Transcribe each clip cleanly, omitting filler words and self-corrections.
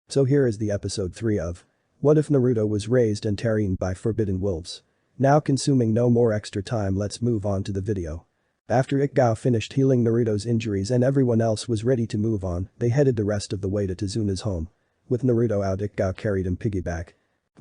So here is the episode 3 of What If Naruto Was Raised and Tamed by Forbidden Wolves. Now consuming no more extra time, let's move on to the video. After Ikgao finished healing Naruto's injuries and everyone else was ready to move on, they headed the rest of the way to Tazuna's home. With Naruto out, Ikgao carried him piggyback.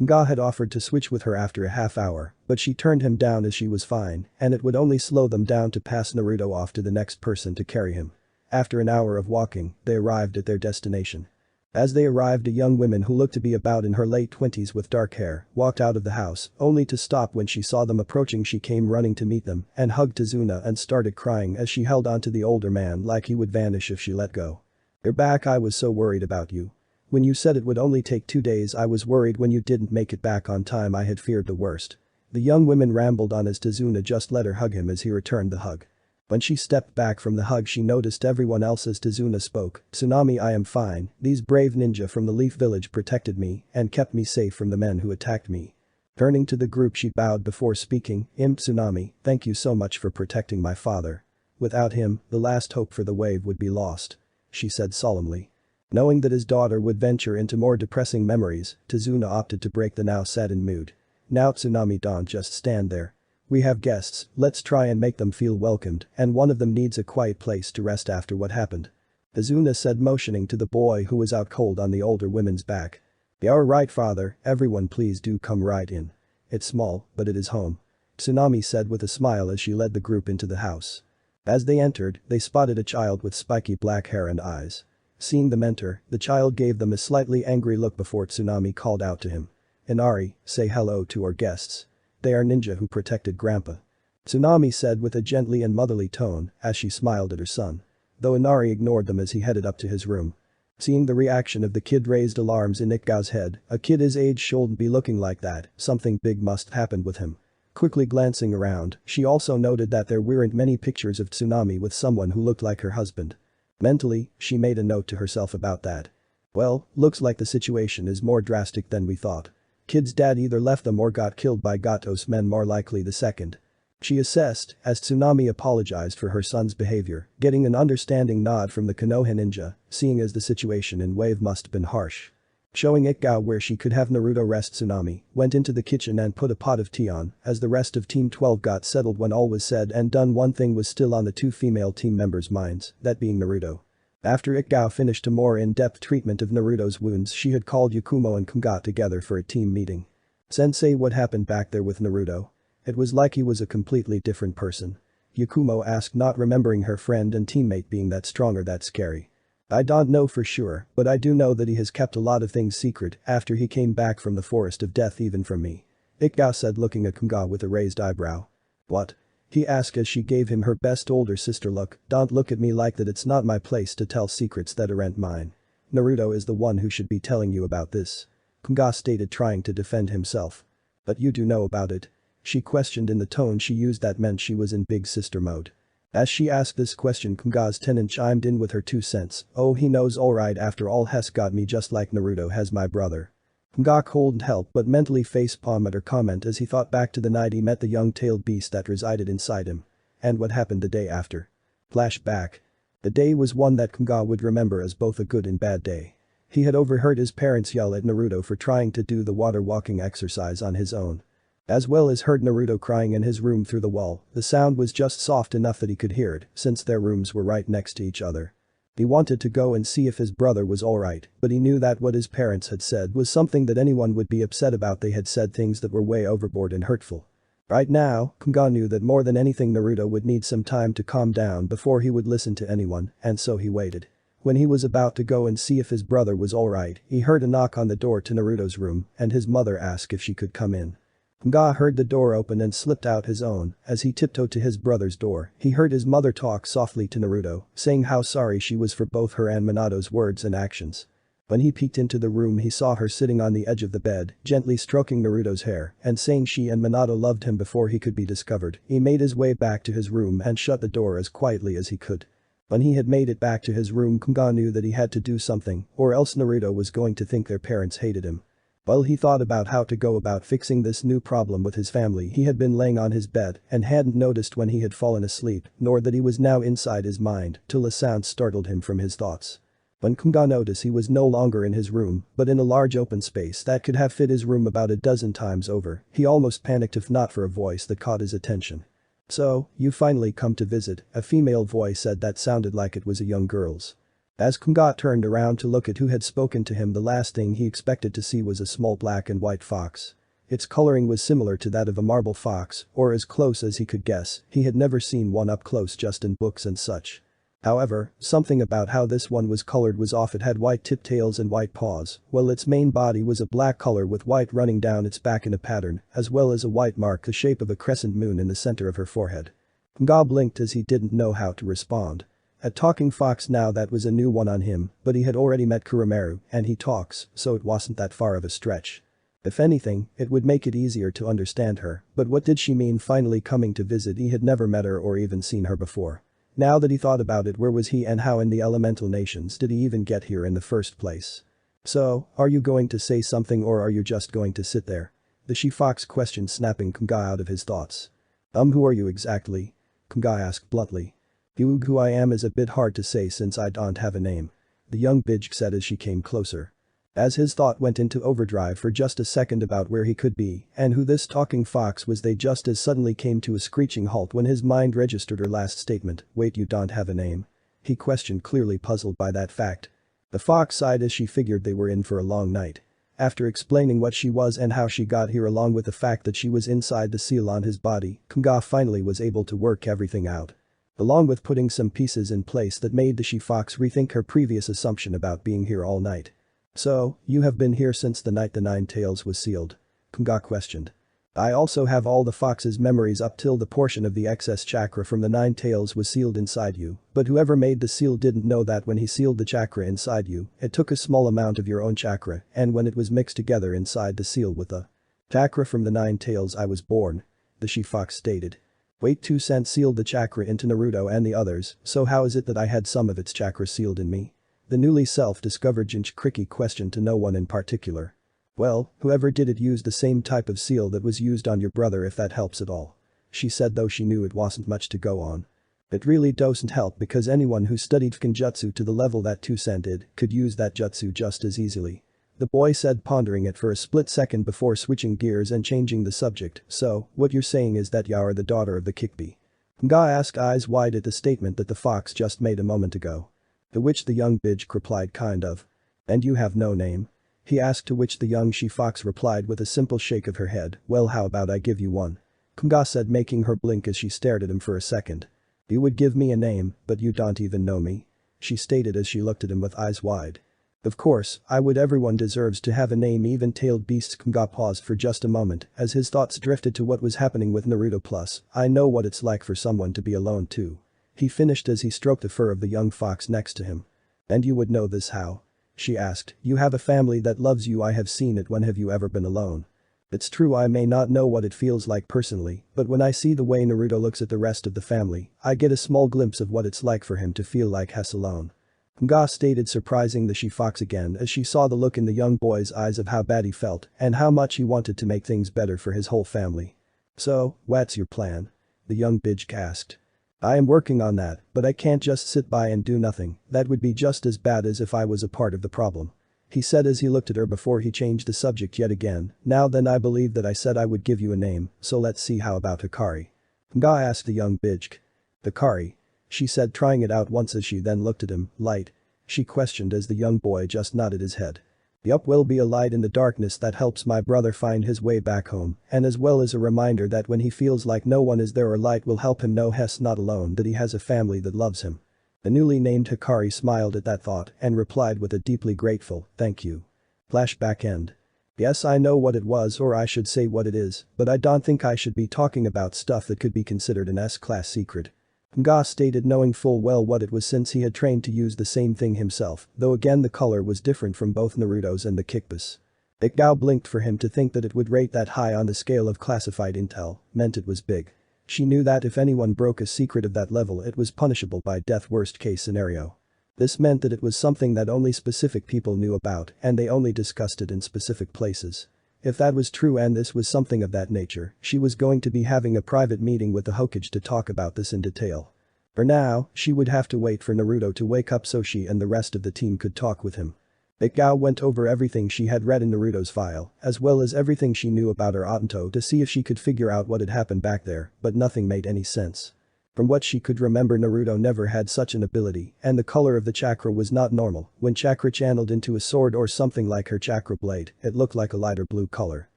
Ikgao had offered to switch with her after a half hour, but she turned him down as she was fine and it would only slow them down to pass Naruto off to the next person to carry him. After an hour of walking, they arrived at their destination. As they arrived, a young woman who looked to be about in her late 20s with dark hair walked out of the house, only to stop when she saw them approaching. She came running to meet them and hugged Tazuna and started crying as she held onto the older man like he would vanish if she let go. "You're back, I was so worried about you. When you said it would only take 2 days, I was worried when you didn't make it back on time. I had feared the worst." The young woman rambled on as Tazuna just let her hug him as he returned the hug. When she stepped back from the hug, she noticed everyone else as Tazuna spoke. "Tsunami, I am fine. These brave ninja from the Leaf Village protected me and kept me safe from the men who attacked me." Turning to the group, she bowed before speaking. "Tsunami, thank you so much for protecting my father. Without him, the last hope for the wave would be lost," she said solemnly. Knowing that his daughter would venture into more depressing memories, Tazuna opted to break the now saddened mood. "Now Tsunami, don't just stand there. We have guests, let's try and make them feel welcomed, and one of them needs a quiet place to rest after what happened," Tazuna said, motioning to the boy who was out cold on the older woman's back. "You're right, father, everyone please do come right in. It's small, but it is home," Tsunami said with a smile as she led the group into the house. As they entered, they spotted a child with spiky black hair and eyes. Seeing them enter, the child gave them a slightly angry look before Tsunami called out to him. "Inari, say hello to our guests. They are ninja who protected Grandpa," Tsunami said with a gently and motherly tone as she smiled at her son. Though Inari ignored them as he headed up to his room. Seeing the reaction of the kid raised alarms in Ikgao's head. A kid his age shouldn't be looking like that, something big must have happened with him. Quickly glancing around, she also noted that there weren't many pictures of Tsunami with someone who looked like her husband. Mentally, she made a note to herself about that. "Well, looks like the situation is more drastic than we thought. Kid's dad either left them or got killed by Gato's men, more likely the second," she assessed as Tsunami apologized for her son's behavior, getting an understanding nod from the Konoha ninja, seeing as the situation in Wave must have been harsh. Showing Ikgao where she could have Naruto rest, Tsunami went into the kitchen and put a pot of tea on as the rest of Team 12 got settled. When all was said and done, one thing was still on the two female team members' minds, that being Naruto. After Ikgao finished a more in-depth treatment of Naruto's wounds, she had called Yakumo and Kunga together for a team meeting. "Sensei, what happened back there with Naruto? It was like he was a completely different person," Yakumo asked, not remembering her friend and teammate being that strong or that scary. "I don't know for sure, but I do know that he has kept a lot of things secret after he came back from the Forest of Death, even from me," Ikgao said, looking at Kunga with a raised eyebrow. "What?" he asked as she gave him her best older sister look. "Don't look at me like that, it's not my place to tell secrets that aren't mine. Naruto is the one who should be telling you about this," Kunga stated, trying to defend himself. "But you do know about it?" she questioned in the tone she used that meant she was in big sister mode. As she asked this question, Kunga's tenant chimed in with her 2 cents. "Oh, he knows alright, after all has got me just like Naruto has my brother." Kunga couldn't help but mentally facepalm at her comment as he thought back to the night he met the young tailed beast that resided inside him. And what happened the day after. Flashback. The day was one that Kunga would remember as both a good and bad day. He had overheard his parents yell at Naruto for trying to do the water walking exercise on his own. As well as heard Naruto crying in his room through the wall. The sound was just soft enough that he could hear it, since their rooms were right next to each other. He wanted to go and see if his brother was alright, but he knew that what his parents had said was something that anyone would be upset about. They had said things that were way overboard and hurtful. Right now, Kunga knew that more than anything Naruto would need some time to calm down before he would listen to anyone, and so he waited. When he was about to go and see if his brother was alright, he heard a knock on the door to Naruto's room, and his mother asked if she could come in. Kunga heard the door open and slipped out his own. As he tiptoed to his brother's door, he heard his mother talk softly to Naruto, saying how sorry she was for both her and Minato's words and actions. When he peeked into the room, he saw her sitting on the edge of the bed, gently stroking Naruto's hair and saying she and Minato loved him before he could be discovered. He made his way back to his room and shut the door as quietly as he could. When he had made it back to his room, Kunga knew that he had to do something, or else Naruto was going to think their parents hated him. While he thought about how to go about fixing this new problem with his family, he had been laying on his bed and hadn't noticed when he had fallen asleep, nor that he was now inside his mind, till a sound startled him from his thoughts. When Kunga noticed he was no longer in his room, but in a large open space that could have fit his room about a dozen times over, he almost panicked if not for a voice that caught his attention. "So, you finally come to visit," a female voice said that sounded like it was a young girl's. As Kunga turned around to look at who had spoken to him, the last thing he expected to see was a small black and white fox. Its coloring was similar to that of a marble fox, or as close as he could guess. He had never seen one up close just in books and such. However, something about how this one was colored was off. It had white tip tails and white paws, while its main body was a black color with white running down its back in a pattern, as well as a white mark the shape of a crescent moon in the center of her forehead. Kunga blinked as he didn't know how to respond. A talking fox, now that was a new one on him, but he had already met Kurumeru, and he talks, so it wasn't that far of a stretch. If anything, it would make it easier to understand her, but what did she mean finally coming to visit? He had never met her or even seen her before. Now that he thought about it, where was he and how in the elemental nations did he even get here in the first place? "So, are you going to say something or are you just going to sit there?" the she-fox questioned, snapping Kunga out of his thoughts. Who are you exactly?" Kunga asked bluntly. Who I am is a bit hard to say since I don't have a name," the young bitch said as she came closer. As his thought went into overdrive for just a second about where he could be and who this talking fox was, they just as suddenly came to a screeching halt when his mind registered her last statement. "Wait, you don't have a name?" he questioned, clearly puzzled by that fact. The fox sighed as she figured they were in for a long night. After explaining what she was and how she got here along with the fact that she was inside the seal on his body, Kunga finally was able to work everything out. Along with putting some pieces in place that made the she-fox rethink her previous assumption about being here all night. "So, you have been here since the night the Nine Tails was sealed?" Kunga questioned. "I also have all the fox's memories up till the portion of the excess chakra from the Nine Tails was sealed inside you, but whoever made the seal didn't know that when he sealed the chakra inside you, it took a small amount of your own chakra, and when it was mixed together inside the seal with the chakra from the Nine Tails, I was born," the she-fox stated. "Wait, 2 cents sealed the chakra into Naruto and the others, so how is it that I had some of its chakra sealed in me?" the newly self-discovered Jinchuriki questioned to no one in particular. "Well, whoever did it used the same type of seal that was used on your brother, if that helps at all," she said, though she knew it wasn't much to go on. "It really doesn't help because anyone who studied Fukinjutsu to the level that 2 cent did could use that jutsu just as easily," the boy said, pondering it for a split second before switching gears and changing the subject. "So, what you're saying is that you are the daughter of the Kikbi?" Kunga asked, eyes wide at the statement that the fox just made a moment ago. To which the young bitch replied, "Kind of." "And you have no name?" he asked, to which the young she-fox replied with a simple shake of her head. "Well, how about I give you one?" Kunga said, making her blink as she stared at him for a second. "You would give me a name, but you don't even know me?" she stated as she looked at him with eyes wide. "Of course, I would. Everyone deserves to have a name, even tailed beasts." Kunga paused for just a moment as his thoughts drifted to what was happening with Naruto. "Plus, I know what it's like for someone to be alone too," he finished as he stroked the fur of the young fox next to him. "And you would know this how?" she asked. "You have a family that loves you. I have seen it. When have you ever been alone?" "It's true, I may not know what it feels like personally, but when I see the way Naruto looks at the rest of the family, I get a small glimpse of what it's like for him to feel like he's alone," Kunga stated, surprising the she-fox again as she saw the look in the young boy's eyes of how bad he felt and how much he wanted to make things better for his whole family. "So, what's your plan?" the young bitch asked. "I am working on that, but I can't just sit by and do nothing. That would be just as bad as if I was a part of the problem," he said as he looked at her before he changed the subject yet again. "Now then, I believe that I said I would give you a name, so let's see, how about Hikari?" Kunga asked the young bitch. "Hikari?" she said, trying it out once as she then looked at him. "Light?" she questioned as the young boy just nodded his head. "Yup, will be a light in the darkness that helps my brother find his way back home, and as well as a reminder that when he feels like no one is there, or light will help him know he's not alone, that he has a family that loves him." The newly named Hikari smiled at that thought and replied with a deeply grateful, "Thank you." Flashback end. "Yes, I know what it was, or I should say what it is, but I don't think I should be talking about stuff that could be considered an S-class secret," Kunga stated, knowing full well what it was since he had trained to use the same thing himself, though again the color was different from both Naruto's and the Kikbi's. It now blinked for him to think that it would rate that high on the scale of classified intel, meant it was big. She knew that if anyone broke a secret of that level, it was punishable by death, worst case scenario. This meant that it was something that only specific people knew about and they only discussed it in specific places. If that was true and this was something of that nature, she was going to be having a private meeting with the Hokage to talk about this in detail. For now, she would have to wait for Naruto to wake up so she and the rest of the team could talk with him. Ikao went over everything she had read in Naruto's file, as well as everything she knew about her Otanto to see if she could figure out what had happened back there, but nothing made any sense. From what she could remember, Naruto never had such an ability, and the color of the chakra was not normal. When chakra channeled into a sword or something like her chakra blade, it looked like a lighter blue color.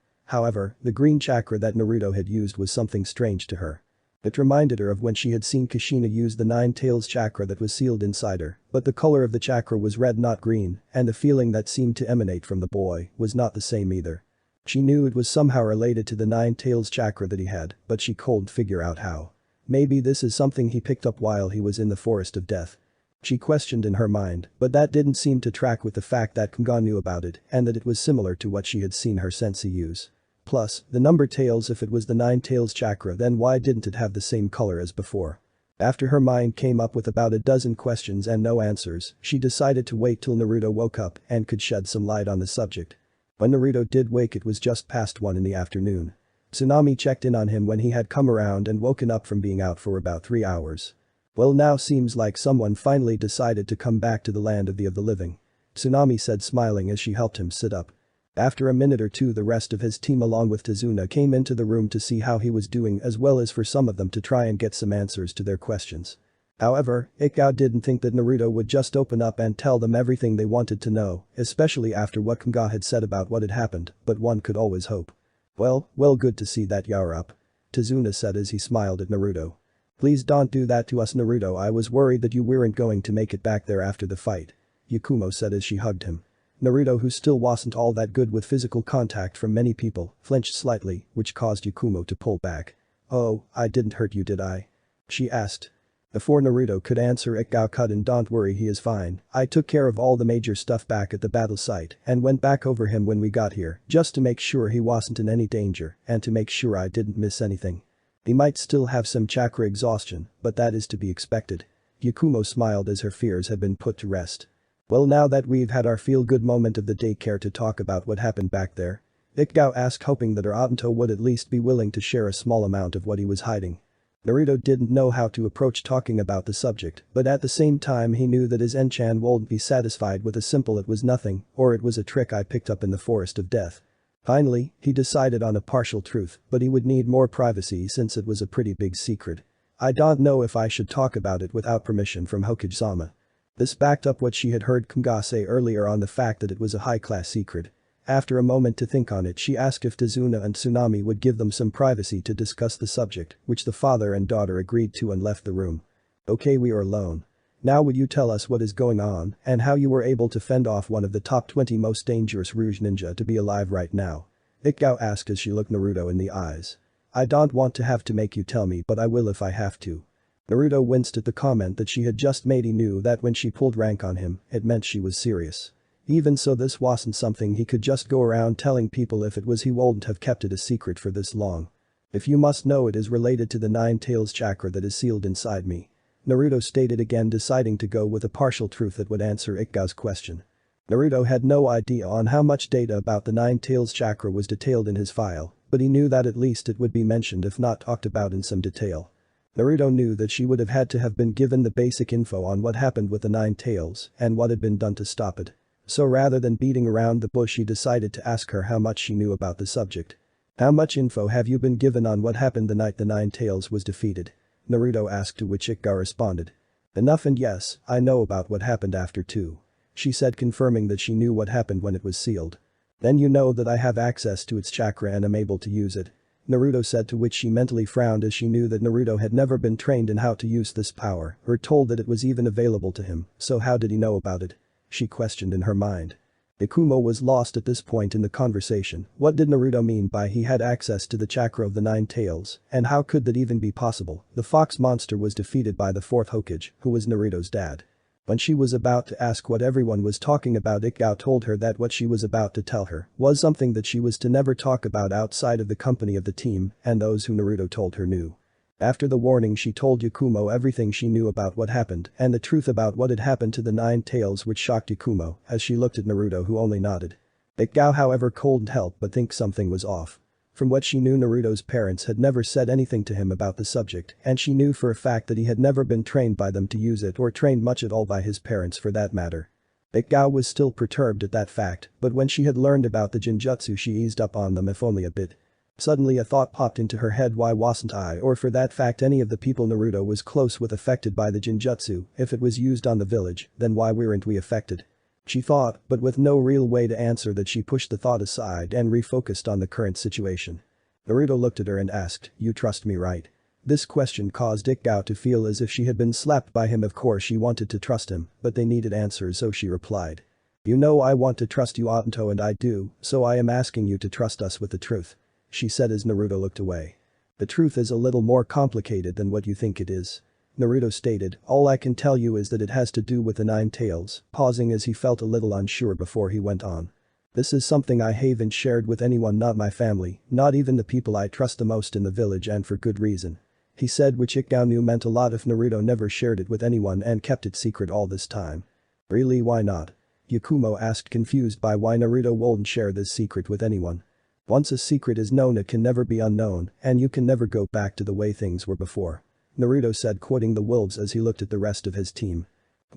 However, the green chakra that Naruto had used was something strange to her. It reminded her of when she had seen Kushina use the Nine Tails chakra that was sealed inside her, but the color of the chakra was red, not green, and the feeling that seemed to emanate from the boy was not the same either. She knew it was somehow related to the Nine Tails chakra that he had, but she couldn't figure out how. Maybe this is something he picked up while he was in the Forest of Death. She questioned in her mind, but that didn't seem to track with the fact that Kunga knew about it and that it was similar to what she had seen her sensei use. Plus, the number tails, if it was the Nine Tails chakra, then why didn't it have the same color as before? After her mind came up with about a dozen questions and no answers, she decided to wait till Naruto woke up and could shed some light on the subject. When Naruto did wake, it was just past 1 in the afternoon. Tsunami checked in on him when he had come around and woken up from being out for about 3 hours. Well, now seems like someone finally decided to come back to the land of the living. Tsunami said, smiling as she helped him sit up. After a minute or two, the rest of his team along with Tazuna came into the room to see how he was doing, as well as for some of them to try and get some answers to their questions. However, Ikao didn't think that Naruto would just open up and tell them everything they wanted to know, especially after what Kunga had said about what had happened, but one could always hope. Well, good to see that you're up," Tazuna said as he smiled at Naruto. "Please don't do that to us, Naruto. I was worried that you weren't going to make it back there after the fight," Yakumo said as she hugged him. Naruto, who still wasn't all that good with physical contact from many people, flinched slightly, which caused Yakumo to pull back. "Oh, I didn't hurt you, did I?" she asked. Before Naruto could answer, Ikao cut in, "Don't worry, he is fine. I took care of all the major stuff back at the battle site and went back over him when we got here, just to make sure he wasn't in any danger and to make sure I didn't miss anything. He might still have some chakra exhaustion, but that is to be expected." Yakumo smiled as her fears had been put to rest. "Well, now that we've had our feel-good moment of the day, care to talk about what happened back there?" Ikao asked, hoping that her Otanto would at least be willing to share a small amount of what he was hiding. Naruto didn't know how to approach talking about the subject, but at the same time he knew that his Enchan wouldn't be satisfied with a simple "it was nothing" or "it was a trick I picked up in the Forest of Death." Finally, he decided on a partial truth, but he would need more privacy since it was a pretty big secret. "I don't know if I should talk about it without permission from Hokage-sama." This backed up what she had heard Kunga say earlier on the fact that it was a high-class secret. After a moment to think on it, she asked if Tazuna and Tsunami would give them some privacy to discuss the subject, which the father and daughter agreed to and left the room. "Okay, we are alone. Now would you tell us what is going on and how you were able to fend off one of the top 20 most dangerous Rouge ninja to be alive right now?" Ikao asked as she looked Naruto in the eyes. "I don't want to have to make you tell me, but I will if I have to." Naruto winced at the comment that she had just made. He knew that when she pulled rank on him, it meant she was serious. Even so, this wasn't something he could just go around telling people. If it was, he wouldn't have kept it a secret for this long. "If you must know, it is related to the Nine Tails chakra that is sealed inside me," Naruto stated, again deciding to go with a partial truth that would answer Ikao's question. Naruto had no idea on how much data about the Nine Tails chakra was detailed in his file, but he knew that at least it would be mentioned if not talked about in some detail. Naruto knew that she would have had to have been given the basic info on what happened with the Nine Tails and what had been done to stop it. So rather than beating around the bush, he decided to ask her how much she knew about the subject. "How much info have you been given on what happened the night the Nine Tails was defeated?" Naruto asked, to which Ikao responded. "Enough, and yes, I know about what happened after too," she said, confirming that she knew what happened when it was sealed. "Then you know that I have access to its chakra and am able to use it," Naruto said, to which she mentally frowned as she knew that Naruto had never been trained in how to use this power or told that it was even available to him, so how did he know about it? She questioned in her mind. Ikumo was lost at this point in the conversation. What did Naruto mean by he had access to the chakra of the Nine Tails, and how could that even be possible? The fox monster was defeated by the fourth Hokage, who was Naruto's dad. When she was about to ask what everyone was talking about, Ikao told her that what she was about to tell her was something that she was to never talk about outside of the company of the team and those who Naruto told her knew. After the warning, she told Yakumo everything she knew about what happened and the truth about what had happened to the Nine Tails, which shocked Yakumo as she looked at Naruto, who only nodded. Ikao, however, couldn't help but think something was off. From what she knew, Naruto's parents had never said anything to him about the subject, and she knew for a fact that he had never been trained by them to use it or trained much at all by his parents for that matter. Ikgao was still perturbed at that fact, but when she had learned about the Jinjutsu she eased up on them if only a bit. Suddenly a thought popped into her head: why wasn't I, or for that fact any of the people Naruto was close with, affected by the Jinjutsu? If it was used on the village, then why weren't we affected? She thought, but with no real way to answer that. She pushed the thought aside and refocused on the current situation. Naruto looked at her and asked, "You trust me, right?" This question caused Ikgao to feel as if she had been slapped by him. Of course she wanted to trust him, but they needed answers, so she replied. "You know I want to trust you, Obito, and I do, so I am asking you to trust us with the truth," she said as Naruto looked away. "The truth is a little more complicated than what you think it is," Naruto stated. "All I can tell you is that it has to do with the Nine Tails," pausing as he felt a little unsure before he went on. "This is something I haven't shared with anyone, not my family, not even the people I trust the most in the village, and for good reason," he said, which Ikgao knew meant a lot if Naruto never shared it with anyone and kept it secret all this time. "Really, why not?" Yakumo asked, confused by why Naruto wouldn't share this secret with anyone. "Once a secret is known it can never be unknown, and you can never go back to the way things were before," Naruto said, quoting the wolves as he looked at the rest of his team.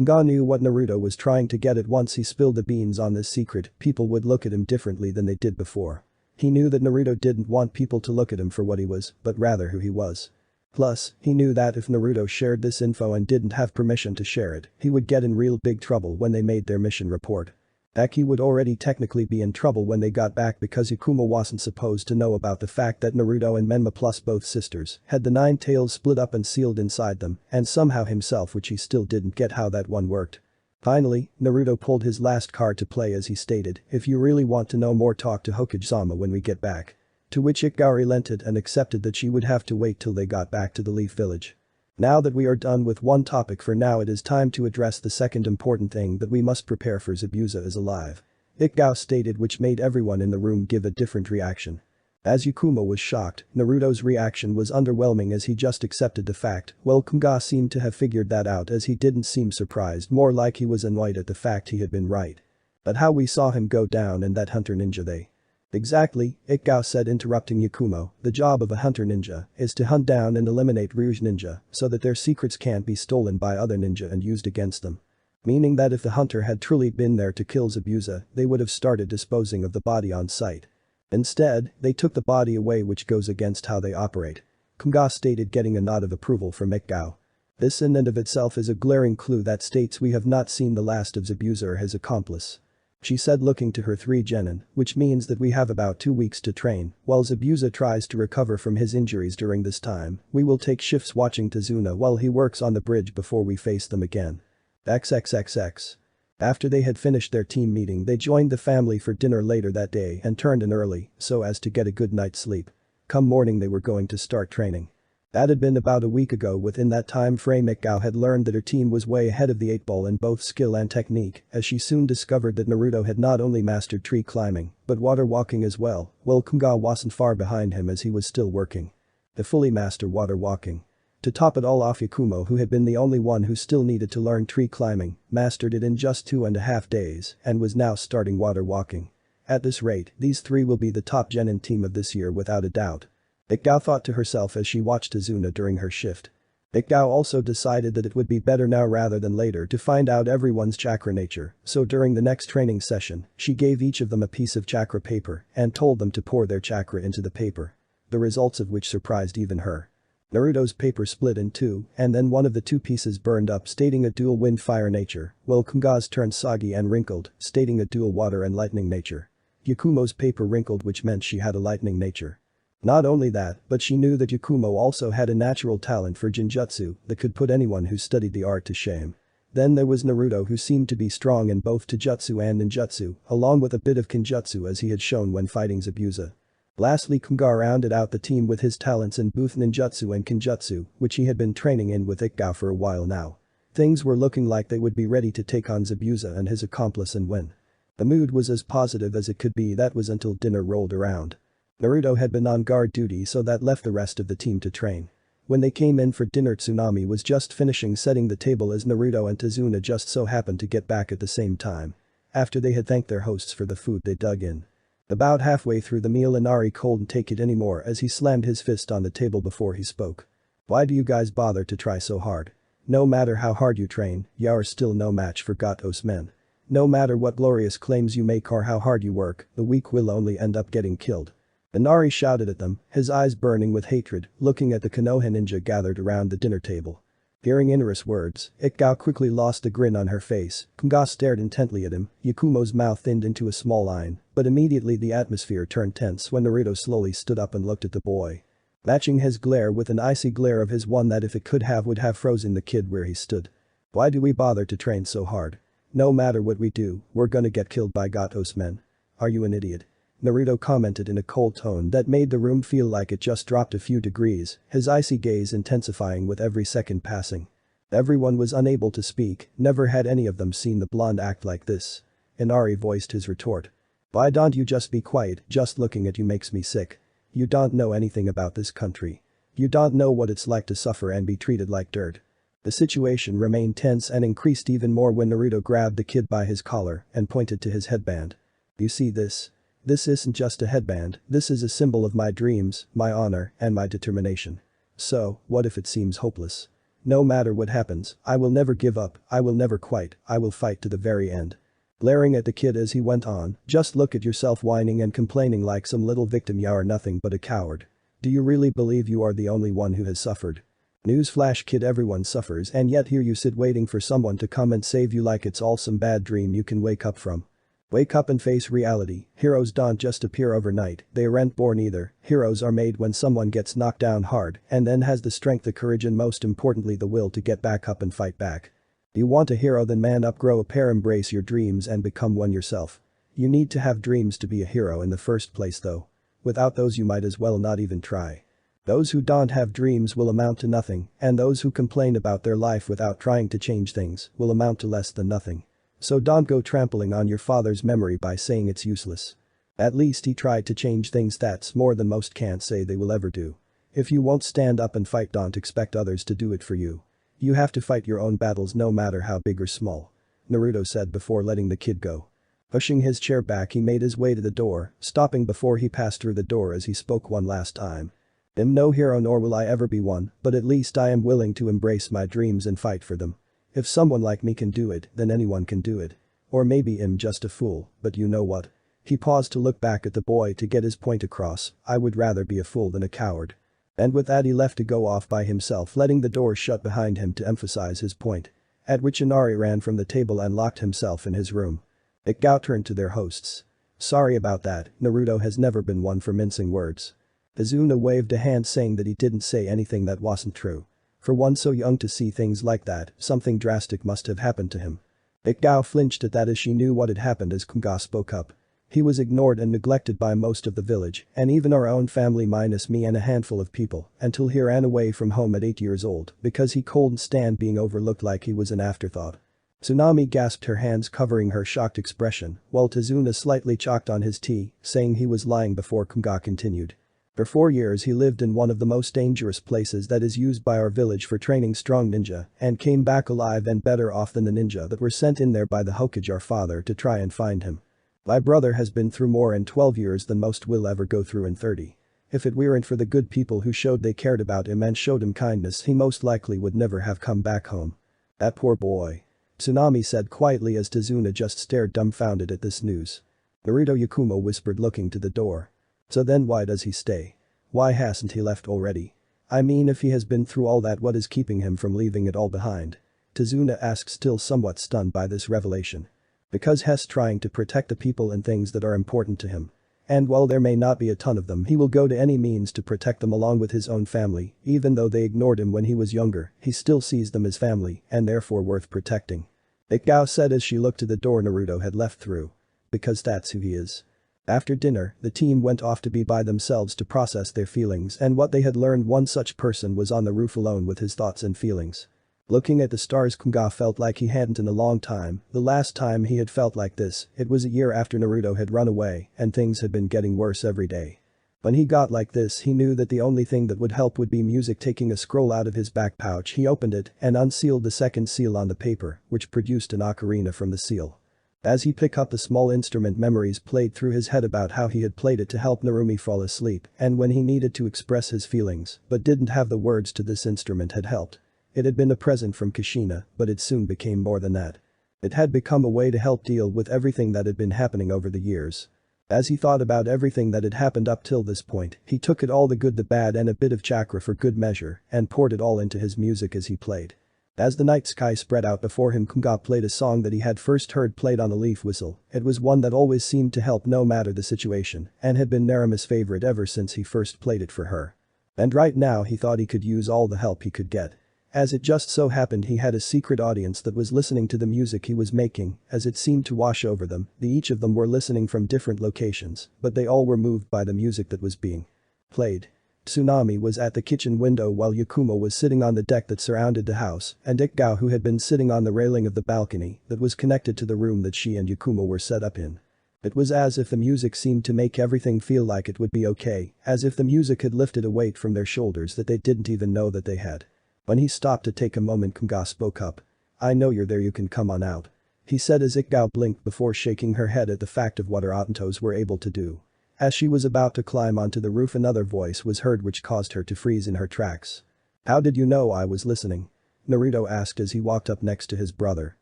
Nga knew what Naruto was trying to get at. Once he spilled the beans on this secret, people would look at him differently than they did before. He knew that Naruto didn't want people to look at him for what he was, but rather who he was. Plus, he knew that if Naruto shared this info and didn't have permission to share it, he would get in real big trouble when they made their mission report. Aki would already technically be in trouble when they got back, because Yakumo wasn't supposed to know about the fact that Naruto and Menma, plus both sisters, had the Nine Tails split up and sealed inside them, and somehow himself, which he still didn't get how that one worked. Finally, Naruto pulled his last card to play as he stated, "If you really want to know more, talk to Hokage-sama when we get back." To which Ikgao relented and accepted that she would have to wait till they got back to the Leaf Village. Now that we are done with one topic for now, it is time to address the second important thing that we must prepare for. Zabuza is alive, Ikgao stated, which made everyone in the room give a different reaction. As Yakumo was shocked, Naruto's reaction was underwhelming as he just accepted the fact, while Kunga seemed to have figured that out as he didn't seem surprised, more like he was annoyed at the fact he had been right. "But how we saw him go down and that hunter ninja they..." "Exactly," Ikgao said, interrupting Yakumo. "The job of a hunter ninja is to hunt down and eliminate Rouge ninja so that their secrets can't be stolen by other ninja and used against them." Meaning that if the hunter had truly been there to kill Zabuza, they would have started disposing of the body on site. Instead, they took the body away, which goes against how they operate. Kunga stated, getting a nod of approval from Ikgao. This in and of itself is a glaring clue that states we have not seen the last of Zabuza or his accomplice, she said, looking to her three genin, which means that we have about 2 weeks to train. While Zabuza tries to recover from his injuries during this time, we will take shifts watching Tazuna while he works on the bridge before we face them again. XXXX. After they had finished their team meeting, they joined the family for dinner later that day and turned in early so as to get a good night's sleep. Come morning they were going to start training. That had been about a week ago. Within that time frame, Ikgao had learned that her team was way ahead of the 8-ball in both skill and technique, as she soon discovered that Naruto had not only mastered tree climbing, but water walking as well, while Kunga wasn't far behind him as he was still working to fully master water walking. To top it all off, Yakumo, who had been the only one who still needed to learn tree climbing, mastered it in just 2.5 days and was now starting water walking. At this rate, these three will be the top genin team of this year without a doubt, Ikgao thought to herself as she watched Tazuna during her shift. Ikgao also decided that it would be better now rather than later to find out everyone's chakra nature, so during the next training session, she gave each of them a piece of chakra paper and told them to pour their chakra into the paper, the results of which surprised even her. Naruto's paper split in two, and then one of the two pieces burned up, stating a dual wind fire nature, while Kunga's turned soggy and wrinkled, stating a dual water and lightning nature. Yakumo's paper wrinkled, which meant she had a lightning nature. Not only that, but she knew that Yakumo also had a natural talent for Jinjutsu that could put anyone who studied the art to shame. Then there was Naruto, who seemed to be strong in both Taijutsu and Ninjutsu, along with a bit of Kinjutsu as he had shown when fighting Zabuza. Lastly, Kunga rounded out the team with his talents in both Ninjutsu and Kinjutsu, which he had been training in with Ikgao for a while now. Things were looking like they would be ready to take on Zabuza and his accomplice and win. The mood was as positive as it could be. That was until dinner rolled around. Naruto had been on guard duty, so that left the rest of the team to train. When they came in for dinner, Tsunami was just finishing setting the table as Naruto and Tazuna just so happened to get back at the same time. After they had thanked their hosts for the food they dug in, About halfway through the meal Inari couldn't take it anymore as he slammed his fist on the table before he spoke. Why do you guys bother to try so hard? No matter how hard you train, you're still no match for Gato's men. No matter what glorious claims you make or how hard you work, the weak will only end up getting killed. Inari shouted at them, his eyes burning with hatred, looking at the Konoha ninja gathered around the dinner table. Hearing Inari's words, Ikgao quickly lost the grin on her face. Kunga stared intently at him, Yakumo's mouth thinned into a small line, but immediately the atmosphere turned tense when Naruto slowly stood up and looked at the boy. Matching his glare with an icy glare of his one that if it could have would have frozen the kid where he stood. Why do we bother to train so hard? No matter what we do, we're gonna get killed by Gato's men. Are you an idiot? Naruto commented in a cold tone that made the room feel like it just dropped a few degrees, his icy gaze intensifying with every second passing. Everyone was unable to speak, never had any of them seen the blonde act like this. Inari voiced his retort. Why don't you just be quiet, just looking at you makes me sick. You don't know anything about this country. You don't know what it's like to suffer and be treated like dirt. The situation remained tense and increased even more when Naruto grabbed the kid by his collar and pointed to his headband. You see this? This isn't just a headband, this is a symbol of my dreams, my honor, and my determination. So, what if it seems hopeless? No matter what happens, I will never give up, I will never quit, I will fight to the very end. Glaring at the kid as he went on, just look at yourself whining and complaining like some little victim. You are nothing but a coward. Do you really believe you are the only one who has suffered? Newsflash kid, everyone suffers and yet here you sit waiting for someone to come and save you like it's all some bad dream you can wake up from. Wake up and face reality. Heroes don't just appear overnight, they aren't born either. Heroes are made when someone gets knocked down hard and then has the strength, the courage and most importantly the will to get back up and fight back. Do you want a hero? Then man up, grow a pair, embrace your dreams and become one yourself. You need to have dreams to be a hero in the first place though. Without those you might as well not even try. Those who don't have dreams will amount to nothing, and those who complain about their life without trying to change things will amount to less than nothing. So don't go trampling on your father's memory by saying it's useless. At least he tried to change things, that's more than most can't say they will ever do. If you won't stand up and fight, don't expect others to do it for you. You have to fight your own battles no matter how big or small. Naruto said before letting the kid go. Pushing his chair back he made his way to the door, stopping before he passed through the door as he spoke one last time. I'm no hero nor will I ever be one, but at least I am willing to embrace my dreams and fight for them. If someone like me can do it, then anyone can do it. Or maybe I'm just a fool, but you know what? He paused to look back at the boy to get his point across. I would rather be a fool than a coward. And with that he left to go off by himself, letting the door shut behind him to emphasize his point. At which Inari ran from the table and locked himself in his room. Ikgao turned to their hosts. Sorry about that, Naruto has never been one for mincing words. Izuna waved a hand saying that he didn't say anything that wasn't true. For one so young to see things like that, something drastic must have happened to him. Ikgao flinched at that as she knew what had happened as Kunga spoke up. He was ignored and neglected by most of the village, and even our own family minus me and a handful of people, until he ran away from home at 8 years old because he couldn't stand being overlooked like he was an afterthought. Tsunami gasped, her hands covering her shocked expression, while Tazuna slightly choked on his tea, saying he was lying before Kunga continued. For 4 years he lived in one of the most dangerous places that is used by our village for training strong ninja and came back alive and better off than the ninja that were sent in there by the Hokage, our father, to try and find him. My brother has been through more in 12 years than most will ever go through in 30. If it weren't for the good people who showed they cared about him and showed him kindness, he most likely would never have come back home. That poor boy. Tsunami said quietly as Tazuna just stared dumbfounded at this news. Naruto Yakumo whispered, looking to the door. So then why does he stay? Why hasn't he left already? I mean, if he has been through all that, what is keeping him from leaving it all behind? Tazuna asked, still somewhat stunned by this revelation. Because he's trying to protect the people and things that are important to him. And while there may not be a ton of them, he will go to any means to protect them along with his own family. Even though they ignored him when he was younger, he still sees them as family and therefore worth protecting. Ikgao said as she looked to the door Naruto had left through. Because that's who he is. After dinner, the team went off to be by themselves to process their feelings and what they had learned. One such person was on the roof alone with his thoughts and feelings. Looking at the stars, Kunga felt like he hadn't in a long time. The last time he had felt like this, it was a year after Naruto had run away and things had been getting worse every day. When he got like this, he knew that the only thing that would help would be music. Taking a scroll out of his back pouch, he opened it and unsealed the second seal on the paper, which produced an ocarina from the seal. As he picked up the small instrument, memories played through his head about how he had played it to help Narumi fall asleep, and when he needed to express his feelings but didn't have the words to, this instrument had helped. It had been a present from Kushina, but it soon became more than that. It had become a way to help deal with everything that had been happening over the years. As he thought about everything that had happened up till this point, he took it all, the good, the bad, and a bit of chakra for good measure, and poured it all into his music as he played. As the night sky spread out before him, Kunga played a song that he had first heard played on a leaf whistle. It was one that always seemed to help no matter the situation, and had been Narumi's favorite ever since he first played it for her. And right now he thought he could use all the help he could get. As it just so happened, he had a secret audience that was listening to the music he was making, as it seemed to wash over them. Each of them were listening from different locations, but they all were moved by the music that was being played. Tsunami was at the kitchen window while Yakumo was sitting on the deck that surrounded the house, and Ikgao, who had been sitting on the railing of the balcony that was connected to the room that she and Yakumo were set up in. It was as if the music seemed to make everything feel like it would be okay, as if the music had lifted a weight from their shoulders that they didn't even know that they had. When he stopped to take a moment, Kunga spoke up. "I know you're there, you can come on out," he said as Ikgao blinked before shaking her head at the fact of what her Otantos were able to do. As she was about to climb onto the roof, another voice was heard which caused her to freeze in her tracks. "How did you know I was listening?" Naruto asked as he walked up next to his brother.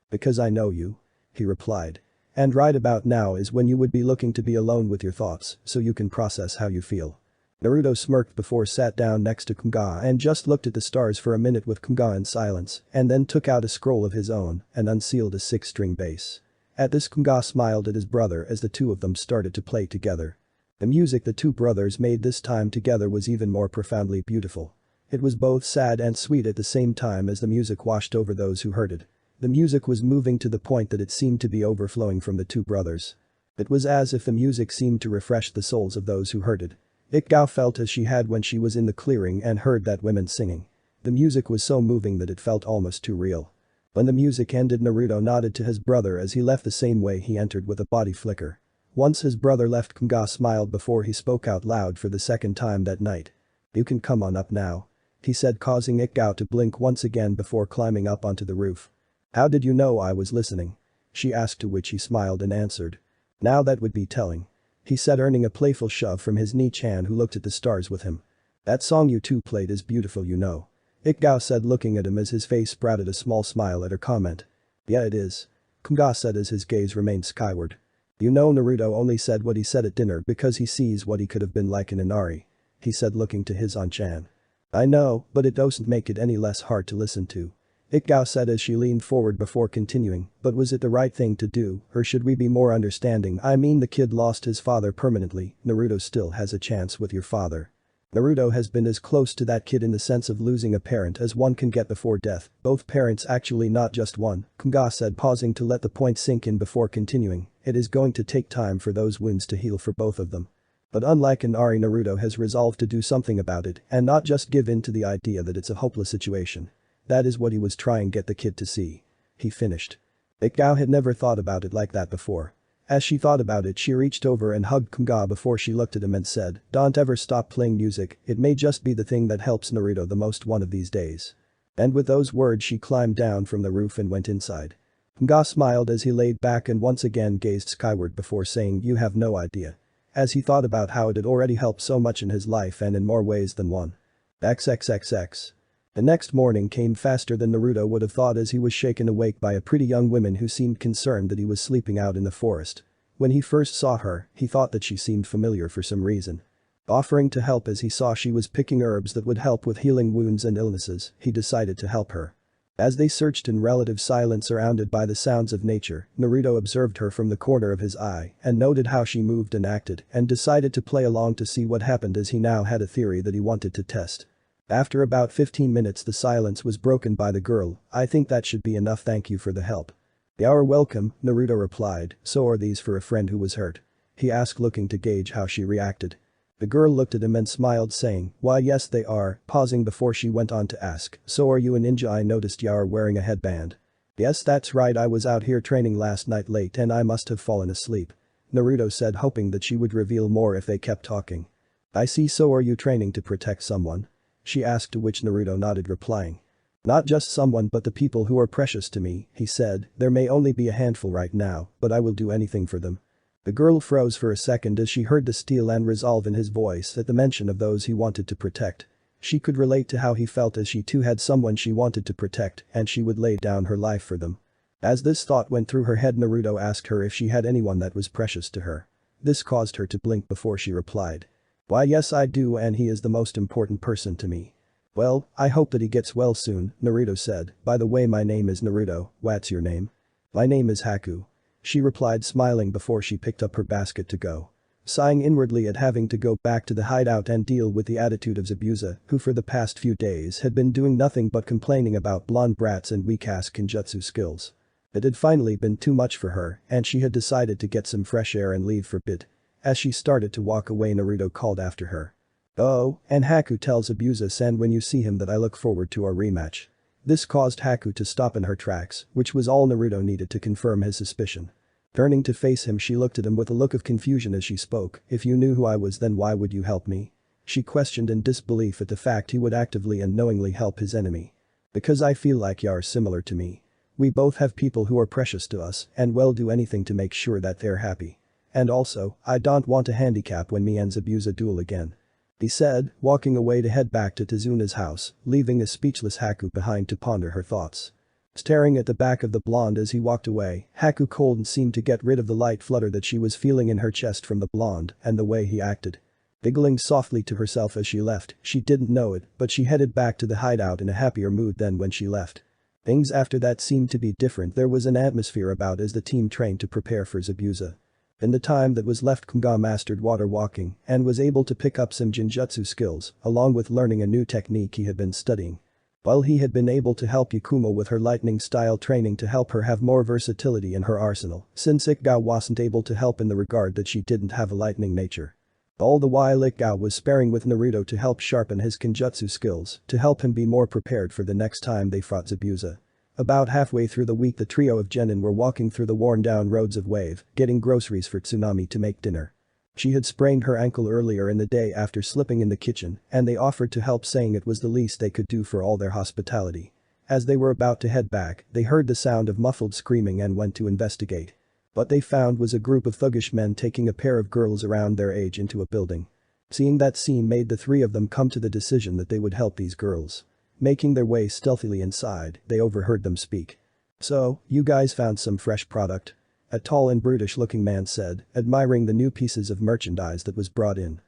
"Because I know you," he replied. "And right about now is when you would be looking to be alone with your thoughts so you can process how you feel." Naruto smirked before sat down next to Kunga and just looked at the stars for a minute with Kunga in silence, and then took out a scroll of his own and unsealed a 6-string bass. At this, Kunga smiled at his brother as the two of them started to play together. The music the two brothers made this time together was even more profoundly beautiful. It was both sad and sweet at the same time as the music washed over those who heard it. The music was moving to the point that it seemed to be overflowing from the two brothers. It was as if the music seemed to refresh the souls of those who heard it. Ikgao felt as she had when she was in the clearing and heard that women singing. The music was so moving that it felt almost too real. When the music ended, Naruto nodded to his brother as he left the same way he entered, with a body flicker. Once his brother left, Kunga smiled before he spoke out loud for the second time that night. "You can come on up now," he said, causing Ikgao to blink once again before climbing up onto the roof. "How did you know I was listening?" she asked, to which he smiled and answered. "Now that would be telling," he said, earning a playful shove from his Ni-chan, who looked at the stars with him. "That song you two played is beautiful, you know," Ikgao said, looking at him as his face sprouted a small smile at her comment. "Yeah, it is," Kunga said as his gaze remained skyward. "You know, Naruto only said what he said at dinner because he sees what he could have been like in Inari," he said, looking to his An-chan. "I know, but it doesn't make it any less hard to listen to," Ikgao said as she leaned forward before continuing. "But was it the right thing to do, or should we be more understanding? I mean, the kid lost his father permanently. Naruto still has a chance with your father. Naruto has been as close to that kid in the sense of losing a parent as one can get before death. Both parents, actually, not just one," Kunga said, pausing to let the point sink in before continuing. "It is going to take time for those wounds to heal for both of them. But unlike Inari, Naruto has resolved to do something about it and not just give in to the idea that it's a hopeless situation. That is what he was trying to get the kid to see," he finished. Ikgao had never thought about it like that before. As she thought about it, she reached over and hugged Kunga before she looked at him and said, "Don't ever stop playing music, it may just be the thing that helps Naruto the most one of these days." And with those words, she climbed down from the roof and went inside. Kunga smiled as he laid back and once again gazed skyward before saying, "You have no idea," as he thought about how it had already helped so much in his life and in more ways than one. XXXX. The next morning came faster than Naruto would have thought as he was shaken awake by a pretty young woman who seemed concerned that he was sleeping out in the forest. When he first saw her, he thought that she seemed familiar for some reason. Offering to help as he saw she was picking herbs that would help with healing wounds and illnesses, he decided to help her. As they searched in relative silence surrounded by the sounds of nature, Naruto observed her from the corner of his eye and noted how she moved and acted and decided to play along to see what happened, as he now had a theory that he wanted to test. After about 15 minutes, the silence was broken by the girl. "I think that should be enough, thank you for the help." "You're welcome," Naruto replied. "So are these for a friend who was hurt?" he asked, looking to gauge how she reacted. The girl looked at him and smiled, saying, "Why, yes they are," pausing before she went on to ask, "So are you a ninja? I noticed you're wearing a headband." "Yes, that's right, I was out here training last night late and I must have fallen asleep," Naruto said, hoping that she would reveal more if they kept talking. "I see, so are you training to protect someone?" she asked, to which Naruto nodded, replying, Not just someone but the people who are precious to me, he said, there may only be a handful right now, but I will do anything for them. The girl froze for a second as she heard the steel and resolve in his voice at the mention of those he wanted to protect. She could relate to how he felt as she too had someone she wanted to protect and she would lay down her life for them. As this thought went through her head, Naruto asked her if she had anyone that was precious to her. This caused her to blink before she replied. Why yes I do, and he is the most important person to me. Well, I hope that he gets well soon, Naruto said. By the way, my name is Naruto, what's your name? My name is Haku. She replied, smiling before she picked up her basket to go. Sighing inwardly at having to go back to the hideout and deal with the attitude of Zabuza, who for the past few days had been doing nothing but complaining about blonde brats and weak-ass Kenjutsu skills. It had finally been too much for her, and she had decided to get some fresh air and leave for a bit. As she started to walk away, Naruto called after her. Oh, and Haku tells Abusa-san when you see him that I look forward to our rematch. This caused Haku to stop in her tracks, which was all Naruto needed to confirm his suspicion. Turning to face him, she looked at him with a look of confusion as she spoke. If you knew who I was, then why would you help me? She questioned in disbelief at the fact he would actively and knowingly help his enemy. Because I feel like you're similar to me. We both have people who are precious to us and will do anything to make sure that they're happy. And also, I don't want a handicap when me and Zabuza duel again. He said, walking away to head back to Tazuna's house, leaving a speechless Haku behind to ponder her thoughts. Staring at the back of the blonde as he walked away, Haku cold seemed to get rid of the light flutter that she was feeling in her chest from the blonde and the way he acted. Giggling softly to herself as she left, she didn't know it, but she headed back to the hideout in a happier mood than when she left. Things after that seemed to be different. There was an atmosphere about as the team trained to prepare for Zabuza. In the time that was left, Kunga mastered water walking and was able to pick up some Jinjutsu skills, along with learning a new technique he had been studying. While he had been able to help Yakumo with her lightning-style training to help her have more versatility in her arsenal, since Ikgao wasn't able to help in the regard that she didn't have a lightning nature. All the while Ikgao was sparring with Naruto to help sharpen his Kenjutsu skills to help him be more prepared for the next time they fought Zabuza. About halfway through the week, the trio of genin were walking through the worn-down roads of Wave, getting groceries for Tsunami to make dinner. She had sprained her ankle earlier in the day after slipping in the kitchen, and they offered to help, saying it was the least they could do for all their hospitality. As they were about to head back, they heard the sound of muffled screaming and went to investigate. What they found was a group of thuggish men taking a pair of girls around their age into a building. Seeing that scene made the three of them come to the decision that they would help these girls. Making their way stealthily inside, they overheard them speak. So, you guys found some fresh product? A tall and brutish-looking man said, admiring the new pieces of merchandise that was brought in.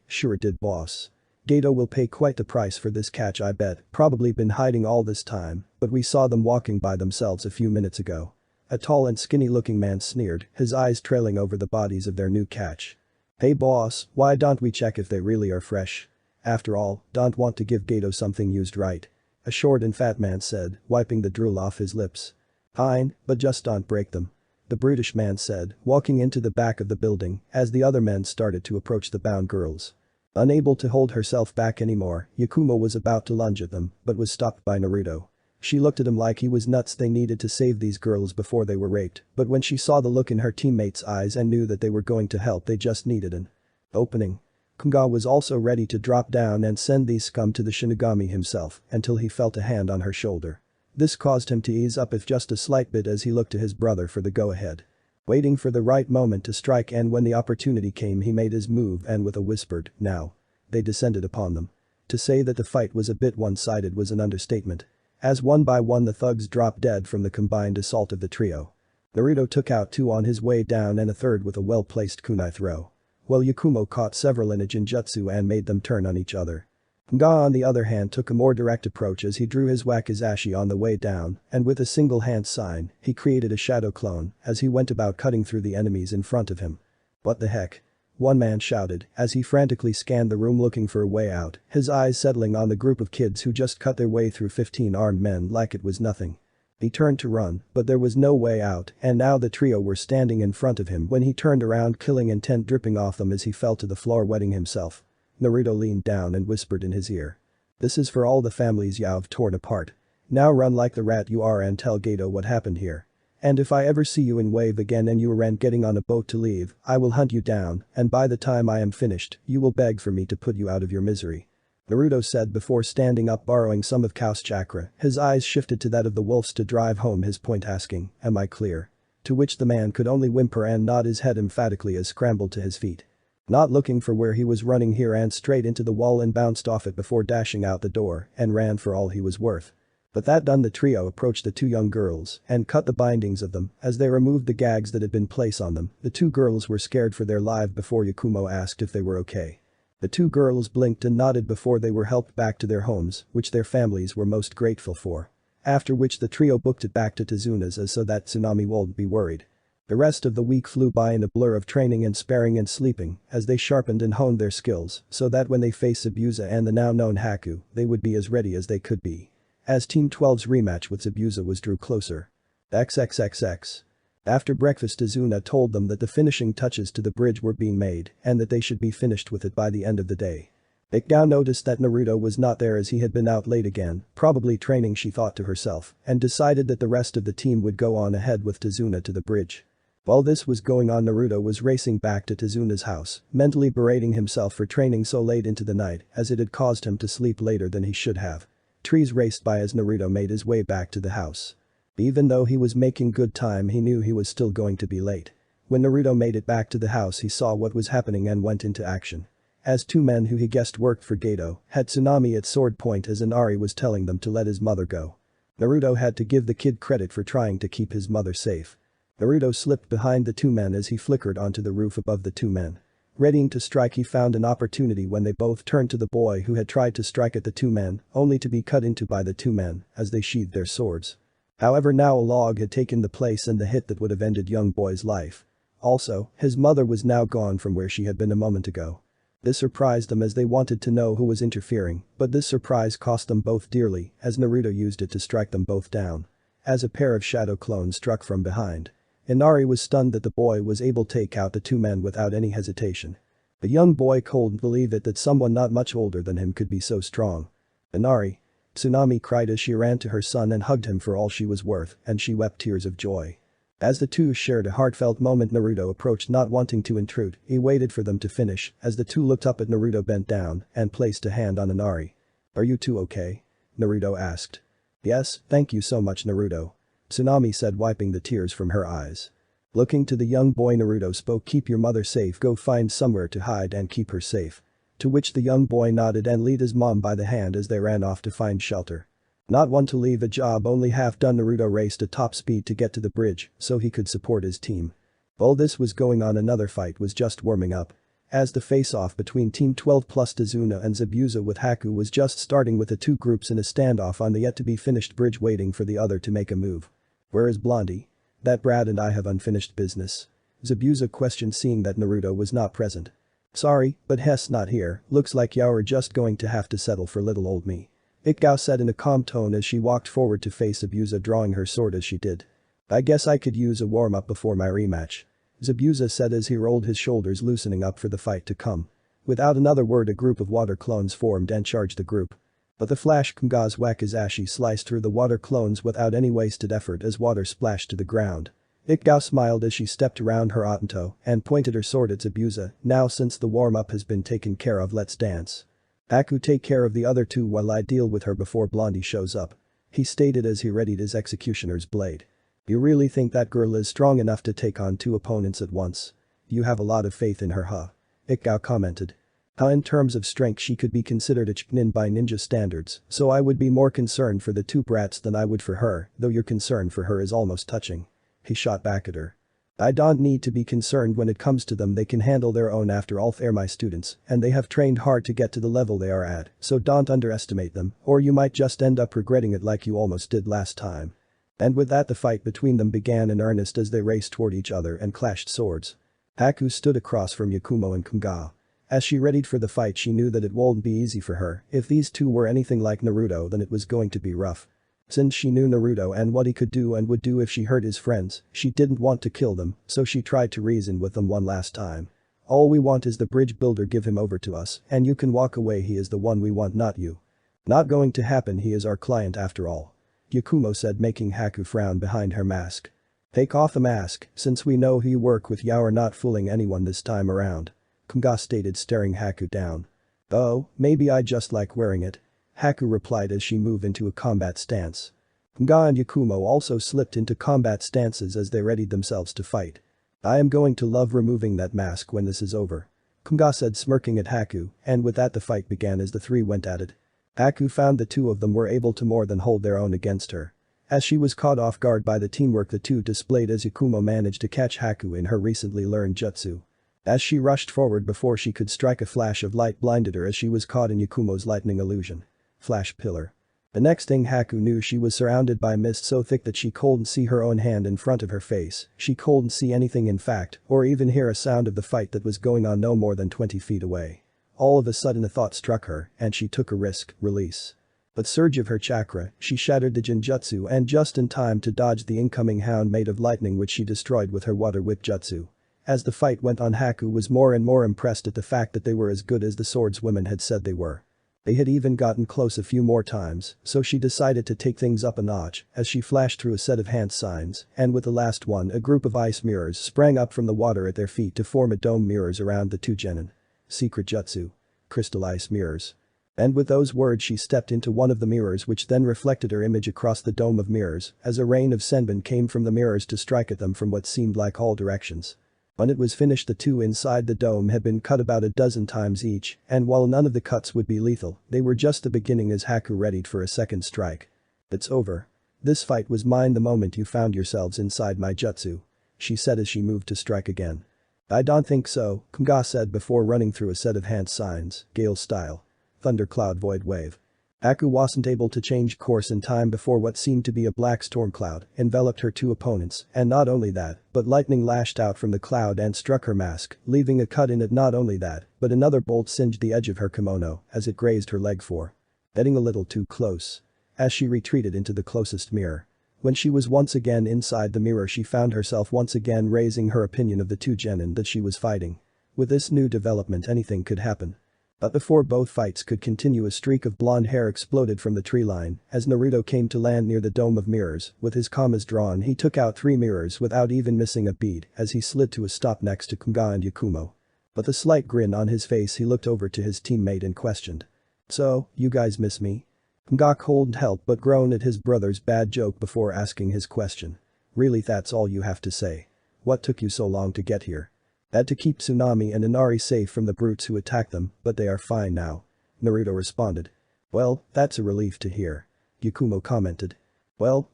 Sure it did, boss. Gato will pay quite the price for this catch, I bet. Probably been hiding all this time, but we saw them walking by themselves a few minutes ago. A tall and skinny-looking man sneered, his eyes trailing over the bodies of their new catch. Hey boss, why don't we check if they really are fresh? After all, don't want to give Gato something used, right? A short and fat man said, wiping the drool off his lips. Fine, but just don't break them. The brutish man said, walking into the back of the building as the other men started to approach the bound girls. Unable to hold herself back anymore, Yakumo was about to lunge at them, but was stopped by Naruto. She looked at him like he was nuts. They needed to save these girls before they were raped, but when she saw the look in her teammates' eyes and knew that they were going to help, they just needed an opening. Kunga was also ready to drop down and send these scum to the Shinigami himself until he felt a hand on her shoulder. This caused him to ease up if just a slight bit as he looked to his brother for the go-ahead. Waiting for the right moment to strike, and when the opportunity came he made his move and with a whispered, now. They descended upon them. To say that the fight was a bit one-sided was an understatement. As one by one the thugs dropped dead from the combined assault of the trio. Naruto took out two on his way down and a third with a well-placed kunai throw. While Yakumo caught several in a Jinjutsu and made them turn on each other. Nga on the other hand took a more direct approach as he drew his wakizashi on the way down, and with a single hand sign, he created a shadow clone as he went about cutting through the enemies in front of him. What the heck? One man shouted as he frantically scanned the room looking for a way out, his eyes settling on the group of kids who just cut their way through 15 armed men like it was nothing. He turned to run, but there was no way out, and now the trio were standing in front of him when he turned around, killing intent dripping off them as he fell to the floor, wetting himself. Naruto leaned down and whispered in his ear. This is for all the families you've torn apart. Now run like the rat you are and tell Gato what happened here. And if I ever see you in Wave again and you aren't getting on a boat to leave, I will hunt you down, and by the time I am finished, you will beg for me to put you out of your misery. Naruto said before standing up borrowing some of Kao's chakra. His eyes shifted to that of the wolves to drive home his point, asking, "Am I clear?" To which the man could only whimper and nod his head emphatically as scrambled to his feet. Not looking for where he was running, he ran straight into the wall and bounced off it before dashing out the door and ran for all he was worth. But that done, the trio approached the two young girls and cut the bindings of them as they removed the gags that had been placed on them. The two girls were scared for their life before Yakumo asked if they were okay. The two girls blinked and nodded before they were helped back to their homes, which their families were most grateful for. After which the trio booked it back to Tazuna's so that Tsunami won't be worried. The rest of the week flew by in a blur of training and sparring and sleeping as they sharpened and honed their skills so that when they faced Zabuza and the now known Haku, they would be as ready as they could be. As Team 12's rematch with Zabuza drew closer. XXXX. After breakfast, Tazuna told them that the finishing touches to the bridge were being made and that they should be finished with it by the end of the day. Ikao noticed that Naruto was not there as he had been out late again, probably training, she thought to herself, and decided that the rest of the team would go on ahead with Tazuna to the bridge. While this was going on, Naruto was racing back to Tazuna's house, mentally berating himself for training so late into the night as it had caused him to sleep later than he should have. Trees raced by as Naruto made his way back to the house. Even though he was making good time, he knew he was still going to be late. When Naruto made it back to the house, he saw what was happening and went into action. As two men who he guessed worked for Gato had Tsunami at sword point as Inari was telling them to let his mother go. Naruto had to give the kid credit for trying to keep his mother safe. Naruto slipped behind the two men as he flickered onto the roof above the two men. Readying to strike, he found an opportunity when they both turned to the boy who had tried to strike at the two men, only to be cut into by the two men as they sheathed their swords. However, now a log had taken the place and the hit that would have ended young boy's life. Also, his mother was now gone from where she had been a moment ago. This surprised them as they wanted to know who was interfering, but this surprise cost them both dearly as Naruto used it to strike them both down. As a pair of shadow clones struck from behind. Inari was stunned that the boy was able to take out the two men without any hesitation. The young boy couldn't believe it that someone not much older than him could be so strong. Inari. Tsunami cried as she ran to her son and hugged him for all she was worth, and she wept tears of joy. As the two shared a heartfelt moment, Naruto approached, not wanting to intrude. He waited for them to finish as the two looked up at Naruto, bent down and placed a hand on Inari. "Are you two okay?" Naruto asked. "Yes, thank you so much, Naruto," Tsunami said, wiping the tears from her eyes. Looking to the young boy, Naruto spoke, "Keep your mother safe, go find somewhere to hide and keep her safe." To which the young boy nodded and led his mom by the hand as they ran off to find shelter. Not one to leave a job only half done, Naruto raced at top speed to get to the bridge so he could support his team. While this was going on, another fight was just warming up. As the face-off between Team 12 plus Tazuna and Zabuza with Haku was just starting, with the two groups in a standoff on the yet-to-be-finished bridge waiting for the other to make a move. "Where is Blondie? That brat and I have unfinished business," Zabuza questioned, seeing that Naruto was not present. "Sorry, but Hess not here, looks like you're just going to have to settle for little old me," Ikao said in a calm tone as she walked forward to face Zabuza, drawing her sword as she did. "I guess I could use a warm-up before my rematch," Zabuza said as he rolled his shoulders, loosening up for the fight to come. Without another word, a group of water clones formed and charged the group. But the flash Kunga's Wakizashi sliced through the water clones without any wasted effort as water splashed to the ground. Ikao smiled as she stepped around her Otanto and pointed her sword at Zabuza. "Now since the warm-up has been taken care of, let's dance. Haku, take care of the other two while I deal with her before Blondie shows up," he stated as he readied his executioner's blade. "You really think that girl is strong enough to take on two opponents at once? You have a lot of faith in her, huh?" Ikao commented. In terms of strength, she could be considered a chunin by ninja standards, so I would be more concerned for the two brats than I would for her, though your concern for her is almost touching," he shot back at her. "I don't need to be concerned when it comes to them, they can handle their own. After all, they're my students, and they have trained hard to get to the level they are at, so don't underestimate them, or you might just end up regretting it like you almost did last time." And with that, the fight between them began in earnest as they raced toward each other and clashed swords. Haku stood across from Yakumo and Kunga. As she readied for the fight, she knew that it wouldn't be easy for her. If these two were anything like Naruto, then it was going to be rough. Since she knew Naruto and what he could do and would do if she hurt his friends, she didn't want to kill them, so she tried to reason with them one last time. "All we want is the bridge builder, give him over to us, and you can walk away. He is the one we want, not you." "Not going to happen, he is our client after all," Yakumo said, making Haku frown behind her mask. "Take off the mask, since we know who you work with. You're not fooling anyone this time around," Kunga stated, staring Haku down. "Oh, maybe I just like wearing it," Haku replied as she moved into a combat stance. Nga and Yakumo also slipped into combat stances as they readied themselves to fight. "I am going to love removing that mask when this is over," Nga said, smirking at Haku, and with that the fight began as the three went at it. Haku found the two of them were able to more than hold their own against her. As she was caught off guard by the teamwork the two displayed as Yakumo managed to catch Haku in her recently learned jutsu. As she rushed forward before she could strike, a flash of light blinded her as she was caught in Yakumo's lightning illusion. Flash pillar. The next thing Haku knew, she was surrounded by mist so thick that she couldn't see her own hand in front of her face, she couldn't see anything in fact, or even hear a sound of the fight that was going on no more than 20 feet away. All of a sudden a thought struck her, and she took a risk, release. With surge of her chakra, she shattered the Jinjutsu and just in time to dodge the incoming hound made of lightning, which she destroyed with her water whip jutsu. As the fight went on, Haku was more and more impressed at the fact that they were as good as the swordswomen had said they were. They had even gotten close a few more times, so she decided to take things up a notch as she flashed through a set of hand signs, and with the last one a group of ice mirrors sprang up from the water at their feet to form a dome mirrors around the two genin. Secret jutsu. Crystal ice mirrors. And with those words she stepped into one of the mirrors, which then reflected her image across the dome of mirrors as a rain of senbon came from the mirrors to strike at them from what seemed like all directions. When it was finished, the two inside the dome had been cut about a dozen times each, and while none of the cuts would be lethal, they were just the beginning as Haku readied for a second strike. "It's over. This fight was mine the moment you found yourselves inside my jutsu," she said as she moved to strike again. "I don't think so," Nga said before running through a set of hand signs, Gale style. Thundercloud void wave. Haku wasn't able to change course in time before what seemed to be a black storm cloud enveloped her two opponents, and not only that, but lightning lashed out from the cloud and struck her mask, leaving a cut in it. Not only that, but another bolt singed the edge of her kimono as it grazed her leg for getting a little too close. As she retreated into the closest mirror. When she was once again inside the mirror, she found herself once again raising her opinion of the two genin that she was fighting. With this new development, anything could happen. But before both fights could continue, a streak of blonde hair exploded from the tree line as Naruto came to land near the dome of mirrors. With his kamas drawn, he took out 3 mirrors without even missing a beat as he slid to a stop next to Kunga and Yakumo. With a slight grin on his face, he looked over to his teammate and questioned. "So, you guys miss me?" Kunga couldn't help but groan at his brother's bad joke before asking his question. "Really, that's all you have to say? What took you so long to get here?" "Had to keep Tsunami and Inari safe from the brutes who attacked them, but they are fine now," Naruto responded. "Well, that's a relief to hear," Yakumo commented. Well,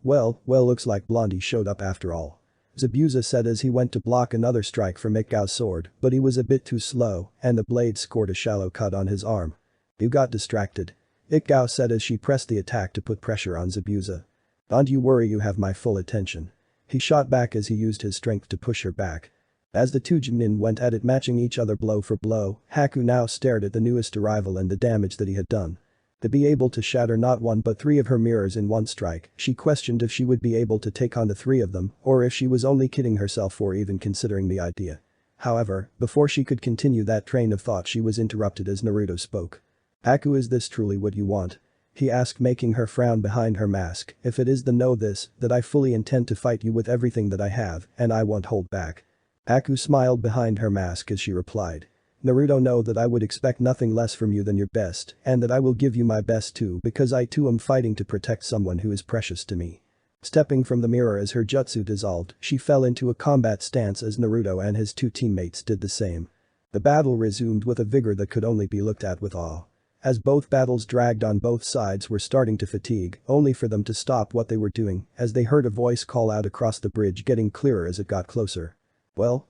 looks like Blondie showed up after all," Zabuza said as he went to block another strike from Ikgao's sword, but he was a bit too slow, and the blade scored a shallow cut on his arm. "You got distracted," Ikgao said as she pressed the attack to put pressure on Zabuza. "Don't you worry, you have my full attention," he shot back as he used his strength to push her back. As the two genin went at it, matching each other blow for blow, Haku now stared at the newest arrival and the damage that he had done. To be able to shatter not one but 3 of her mirrors in one strike, she questioned if she would be able to take on the 3 of them, or if she was only kidding herself for even considering the idea. However, before she could continue that train of thought, she was interrupted as Naruto spoke. "Haku, is this truly what you want?" he asked, making her frown behind her mask. "If it is, then know this, that I fully intend to fight you with everything that I have, and I won't hold back." Haku smiled behind her mask as she replied. "Naruto, know that I would expect nothing less from you than your best, and that I will give you my best too, because I too am fighting to protect someone who is precious to me." Stepping from the mirror as her jutsu dissolved, she fell into a combat stance as Naruto and his 2 teammates did the same. The battle resumed with a vigor that could only be looked at with awe. As both battles dragged on, both sides were starting to fatigue, only for them to stop what they were doing as they heard a voice call out across the bridge, getting clearer as it got closer. Well.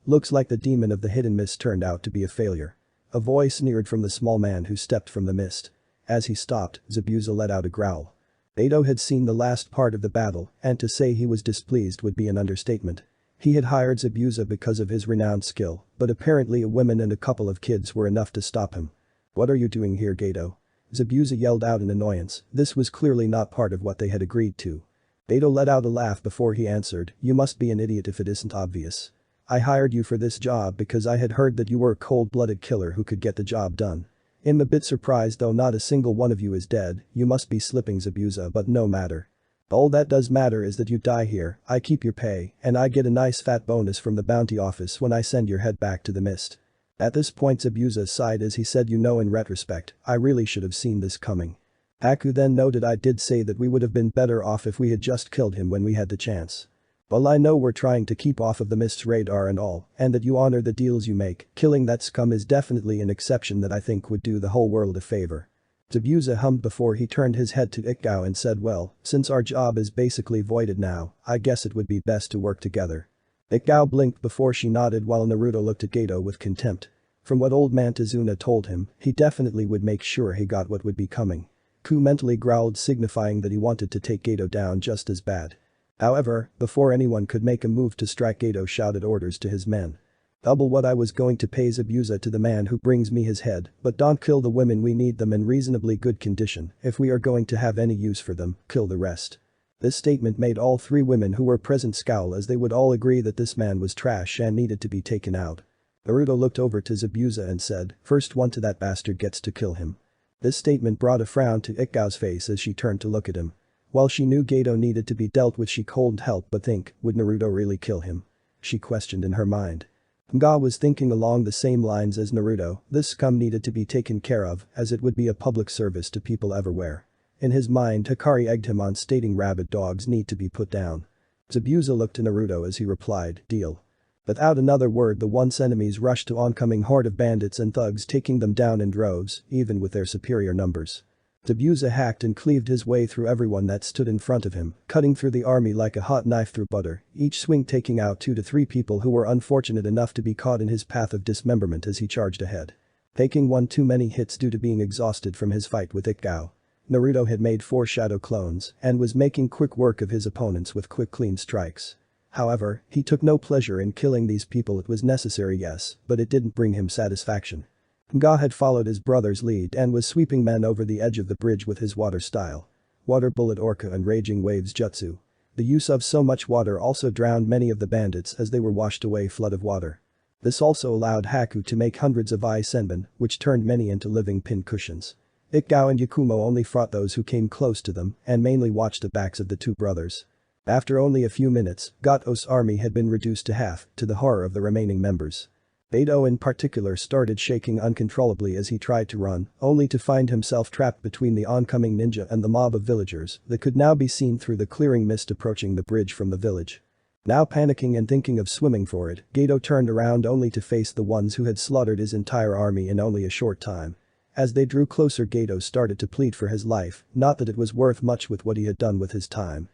Looks like the demon of the hidden mist turned out to be a failure." A voice sneered from the small man who stepped from the mist. As he stopped, Zabuza let out a growl. Edo had seen the last part of the battle, and to say he was displeased would be an understatement. He had hired Zabuza because of his renowned skill, but apparently a woman and a couple of kids were enough to stop him. "What are you doing here, Gato?" Zabuza yelled out in annoyance. This was clearly not part of what they had agreed to. Gato let out a laugh before he answered, "You must be an idiot if it isn't obvious. I hired you for this job because I had heard that you were a cold-blooded killer who could get the job done. I'm a bit surprised though not a single one of you is dead. You must be slipping, Zabuza, but no matter. All that does matter is that you die here, I keep your pay, and I get a nice fat bonus from the bounty office when I send your head back to the mist." At this point Zabuza sighed as he said, in retrospect, I really should have seen this coming. Haku then noted, I did say that we would have been better off if we had just killed him when we had the chance. Well, I know we're trying to keep off of the Mist's radar and all, and that you honor the deals you make, killing that scum is definitely an exception that I think would do the whole world a favor. Zabuza hummed before he turned his head to Ikgao and said, well, since our job is basically voided now, I guess it would be best to work together. Ikgao blinked before she nodded while Naruto looked at Gato with contempt. From what old man Tazuna told him, he definitely would make sure he got what would be coming. Ku mentally growled, signifying that he wanted to take Gato down just as bad. However, before anyone could make a move to strike, Gato shouted orders to his men. Double what I was going to pay Zabuza to the man who brings me his head, but don't kill the women, we need them in reasonably good condition, if we are going to have any use for them, kill the rest. This statement made all three women who were present scowl, as they would all agree that this man was trash and needed to be taken out. Naruto looked over to Zabuza and said, first one to that bastard gets to kill him. This statement brought a frown to Ikgao's face as she turned to look at him. While she knew Gato needed to be dealt with, she couldn't help but think, would Naruto really kill him? She questioned in her mind. Nga was thinking along the same lines as Naruto, this scum needed to be taken care of, as it would be a public service to people everywhere. In his mind, Hikari egged him on, stating rabid dogs need to be put down. Zabuza looked to Naruto as he replied, deal. Without another word, the once enemies rushed to oncoming horde of bandits and thugs, taking them down in droves, even with their superior numbers. Zabuza hacked and cleaved his way through everyone that stood in front of him, cutting through the army like a hot knife through butter, each swing taking out 2 to 3 people who were unfortunate enough to be caught in his path of dismemberment as he charged ahead. Taking one too many hits due to being exhausted from his fight with Ikgao. Naruto had made 4 shadow clones and was making quick work of his opponents with quick clean strikes. However, he took no pleasure in killing these people. It was necessary, yes, but it didn't bring him satisfaction. Nga had followed his brother's lead and was sweeping men over the edge of the bridge with his water style. Water bullet orca and raging waves jutsu. The use of so much water also drowned many of the bandits as they were washed away flood of water. This also allowed Haku to make hundreds of eye senbon, which turned many into living pincushions. Ikgao and Yakumo only fought those who came close to them and mainly watched the backs of the two brothers. After only a few minutes, Gato's army had been reduced to half, to the horror of the remaining members. Beidou in particular started shaking uncontrollably as he tried to run, only to find himself trapped between the oncoming ninja and the mob of villagers that could now be seen through the clearing mist approaching the bridge from the village. Now panicking and thinking of swimming for it, Gato turned around only to face the ones who had slaughtered his entire army in only a short time. As they drew closer, Gato started to plead for his life, not that it was worth much with what he had done with his time.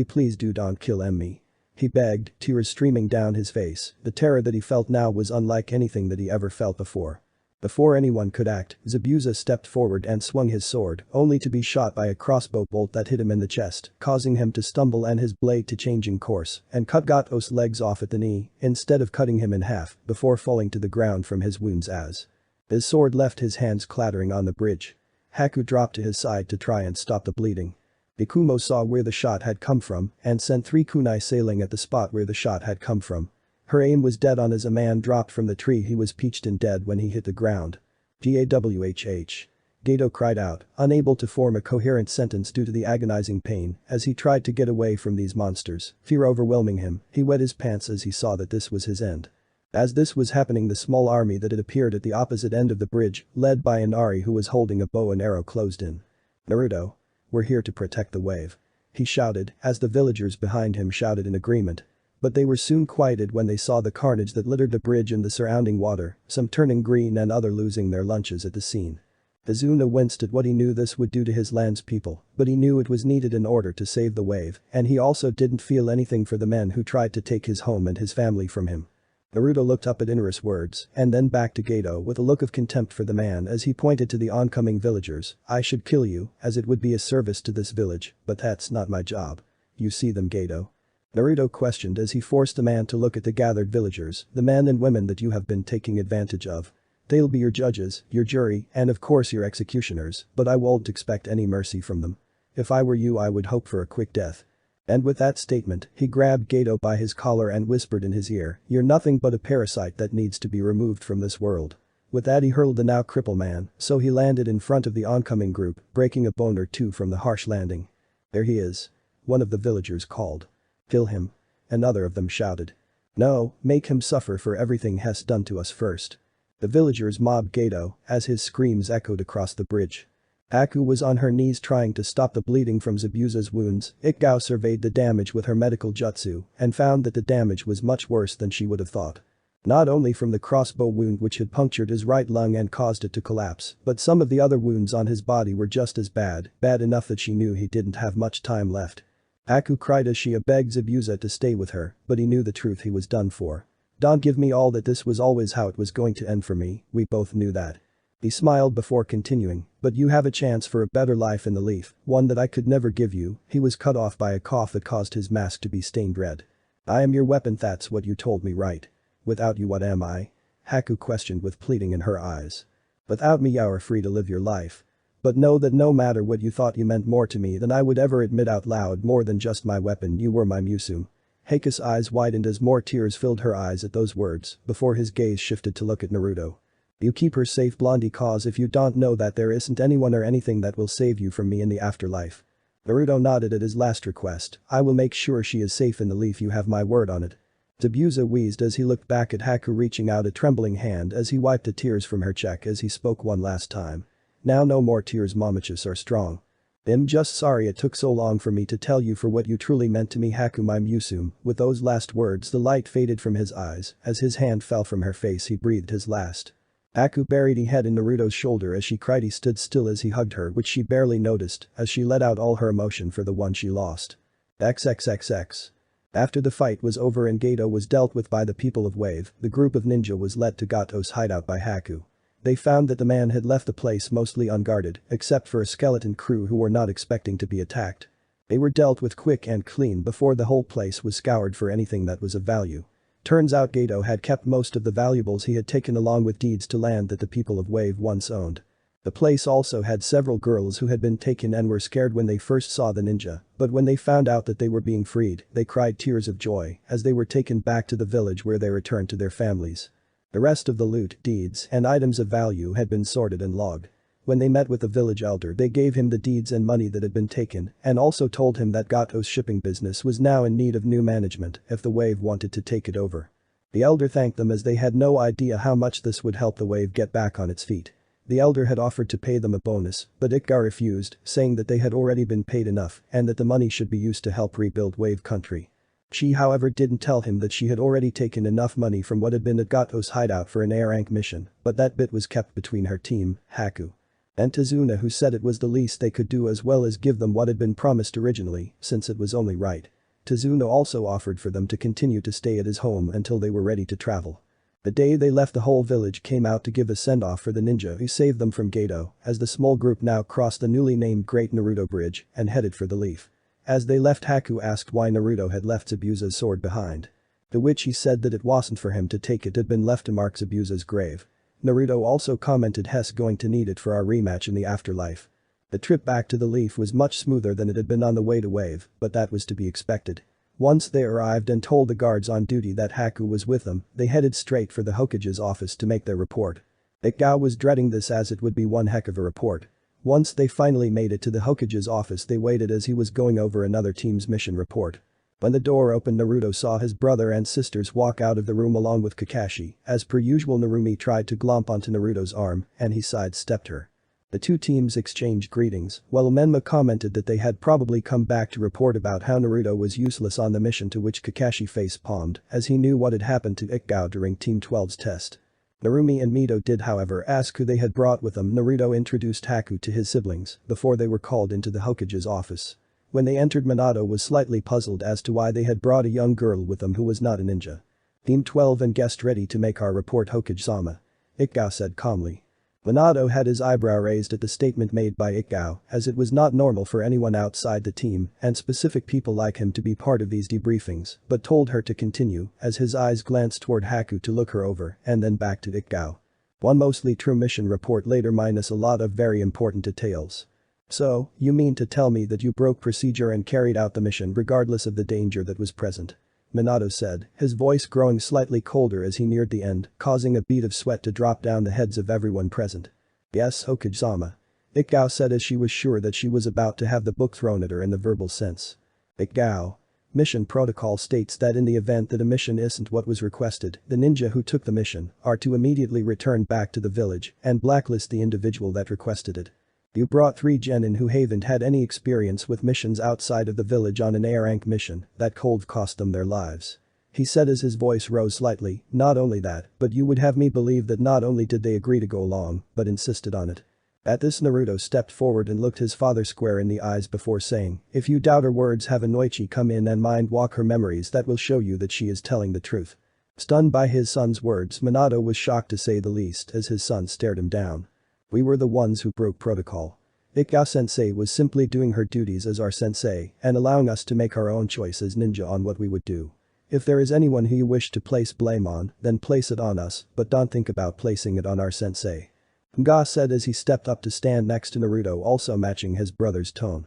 Please do don't kill me. He begged, tears streaming down his face. The terror that he felt now was unlike anything that he ever felt before. Before anyone could act, Zabuza stepped forward and swung his sword, only to be shot by a crossbow bolt that hit him in the chest, causing him to stumble and his blade to changing course and cut Gato's legs off at the knee, instead of cutting him in half, before falling to the ground from his wounds as his sword left his hands clattering on the bridge. Haku dropped to his side to try and stop the bleeding. Ikumo saw where the shot had come from and sent 3 kunai sailing at the spot where the shot had come from. Her aim was dead on as a man dropped from the tree. He was peached and dead when he hit the ground. Gawhh. Gato cried out, unable to form a coherent sentence due to the agonizing pain as he tried to get away from these monsters, fear overwhelming him. He wet his pants as he saw that this was his end. As this was happening, the small army that had appeared at the opposite end of the bridge, led by Inari who was holding a bow and arrow, closed in. Naruto. We're here to protect the wave. He shouted, as the villagers behind him shouted in agreement. But they were soon quieted when they saw the carnage that littered the bridge and the surrounding water, some turning green and other losing their lunches at the scene. Azuna winced at what he knew this would do to his land's people, but he knew it was needed in order to save the wave, and he also didn't feel anything for the men who tried to take his home and his family from him. Naruto looked up at Inari's words and then back to Gato with a look of contempt for the man as he pointed to the oncoming villagers. I should kill you, as it would be a service to this village, but that's not my job. You see them, Gato? Naruto questioned as he forced the man to look at the gathered villagers, the men and women that you have been taking advantage of. They'll be your judges, your jury, and of course your executioners, but I won't expect any mercy from them. If I were you, I would hope for a quick death. And with that statement, he grabbed Gato by his collar and whispered in his ear, you're nothing but a parasite that needs to be removed from this world. With that, he hurled the now crippled man, so he landed in front of the oncoming group, breaking a bone or two from the harsh landing. There he is. One of the villagers called. Kill him. Another of them shouted. No, make him suffer for everything Hess done to us first. The villagers mobbed Gato as his screams echoed across the bridge. Haku was on her knees trying to stop the bleeding from Zabuza's wounds. Ikgao surveyed the damage with her medical jutsu and found that the damage was much worse than she would have thought. Not only from the crossbow wound which had punctured his right lung and caused it to collapse, but some of the other wounds on his body were just as bad enough that she knew he didn't have much time left. Haku cried as she begged Zabuza to stay with her, but he knew the truth, he was done for. Don't give me all that, this was always how it was going to end for me, we both knew that. He smiled before continuing, but you have a chance for a better life in the leaf, one that I could never give you. He was cut off by a cough that caused his mask to be stained red. I am your weapon, that's what you told me, right? Without you, what am I? Haku questioned with pleading in her eyes. Without me you are free to live your life. But know that no matter what you thought, you meant more to me than I would ever admit out loud, more than just my weapon, you were my Musume. Heiku's eyes widened as more tears filled her eyes at those words, before his gaze shifted to look at Naruto. You keep her safe, Blondie, cause if you don't know that, there isn't anyone or anything that will save you from me in the afterlife. Naruto nodded at his last request. I will make sure she is safe in the leaf, you have my word on it. Zabuza wheezed as he looked back at Haku, reaching out a trembling hand as he wiped the tears from her cheek as he spoke one last time. Now no more tears, Momachus are strong. I'm just sorry it took so long for me to tell you for what you truly meant to me, Haku, my Musume. With those last words the light faded from his eyes. As his hand fell from her face he breathed his last. Haku buried his head in Naruto's shoulder as she cried. He stood still as he hugged her, which she barely noticed as she let out all her emotion for the one she lost. XXXX. After the fight was over and Gato was dealt with by the people of Wave, the group of ninja was led to Gato's hideout by Haku. They found that the man had left the place mostly unguarded, except for a skeleton crew who were not expecting to be attacked. They were dealt with quick and clean before the whole place was scoured for anything that was of value. Turns out Gato had kept most of the valuables he had taken along with deeds to land that the people of Wave once owned. The place also had several girls who had been taken and were scared when they first saw the ninja, but when they found out that they were being freed, they cried tears of joy as they were taken back to the village where they returned to their families. The rest of the loot, deeds, and items of value had been sorted and logged. When they met with the village elder, they gave him the deeds and money that had been taken and also told him that Gato's shipping business was now in need of new management if the Wave wanted to take it over. The elder thanked them as they had no idea how much this would help the Wave get back on its feet. The elder had offered to pay them a bonus, but Ikgar refused, saying that they had already been paid enough and that the money should be used to help rebuild Wave Country. She however didn't tell him that she had already taken enough money from what had been at Gato's hideout for an A-rank mission, but that bit was kept between her team, Haku, and Tazuna, who said it was the least they could do as well as give them what had been promised originally, since it was only right. Tazuna also offered for them to continue to stay at his home until they were ready to travel. The day they left, the whole village came out to give a send-off for the ninja who saved them from Gato, as the small group now crossed the newly named Great Naruto Bridge and headed for the leaf. As they left, Haku asked why Naruto had left Zabuza's sword behind. To which he said that it wasn't for him to take, it had been left to mark Zabuza's grave. Naruto also commented, "He's going to need it for our rematch in the afterlife." The trip back to the leaf was much smoother than it had been on the way to Wave, but that was to be expected. Once they arrived and told the guards on duty that Haku was with them, they headed straight for the Hokage's office to make their report. Ikgao was dreading this as it would be one heck of a report. Once they finally made it to the Hokage's office, they waited as he was going over another team's mission report. When the door opened, Naruto saw his brother and sisters walk out of the room along with Kakashi. As per usual, Narumi tried to glomp onto Naruto's arm and he sidestepped her. The two teams exchanged greetings, while Menma commented that they had probably come back to report about how Naruto was useless on the mission, to which Kakashi face-palmed as he knew what had happened to Ikgao during Team 12's test. Narumi and Mito did however ask who they had brought with them. Naruto introduced Haku to his siblings before they were called into the Hokage's office. When they entered, Minato was slightly puzzled as to why they had brought a young girl with them who was not a ninja. Team 12 and guest ready to make our report, Hokage-sama, Ikgao said calmly. Minato had his eyebrow raised at the statement made by Ikgao, as it was not normal for anyone outside the team and specific people like him to be part of these debriefings, but told her to continue as his eyes glanced toward Haku to look her over and then back to Ikgao. One mostly true mission report later minus a lot of very important details. So, you mean to tell me that you broke procedure and carried out the mission regardless of the danger that was present? Minato said, his voice growing slightly colder as he neared the end, causing a bead of sweat to drop down the heads of everyone present. Yes, Hokage-sama, Ikgao said as she was sure that she was about to have the book thrown at her in the verbal sense. Ikgao. Mission protocol states that in the event that a mission isn't what was requested, the ninja who took the mission are to immediately return back to the village and blacklist the individual that requested it. You brought 3 genin who haven't had any experience with missions outside of the village on an A rank mission that cold cost them their lives. He said as his voice rose slightly, not only that, but you would have me believe that not only did they agree to go along, but insisted on it. At this Naruto stepped forward and looked his father square in the eyes before saying, if you doubt her words have Inoichi come in and mind walk her memories that will show you that she is telling the truth. Stunned by his son's words, Minato was shocked to say the least as his son stared him down. We were the ones who broke protocol. Ikao-sensei was simply doing her duties as our sensei and allowing us to make our own choice as ninja on what we would do. If there is anyone who you wish to place blame on, then place it on us, but don't think about placing it on our sensei. Nga said as he stepped up to stand next to Naruto, also matching his brother's tone.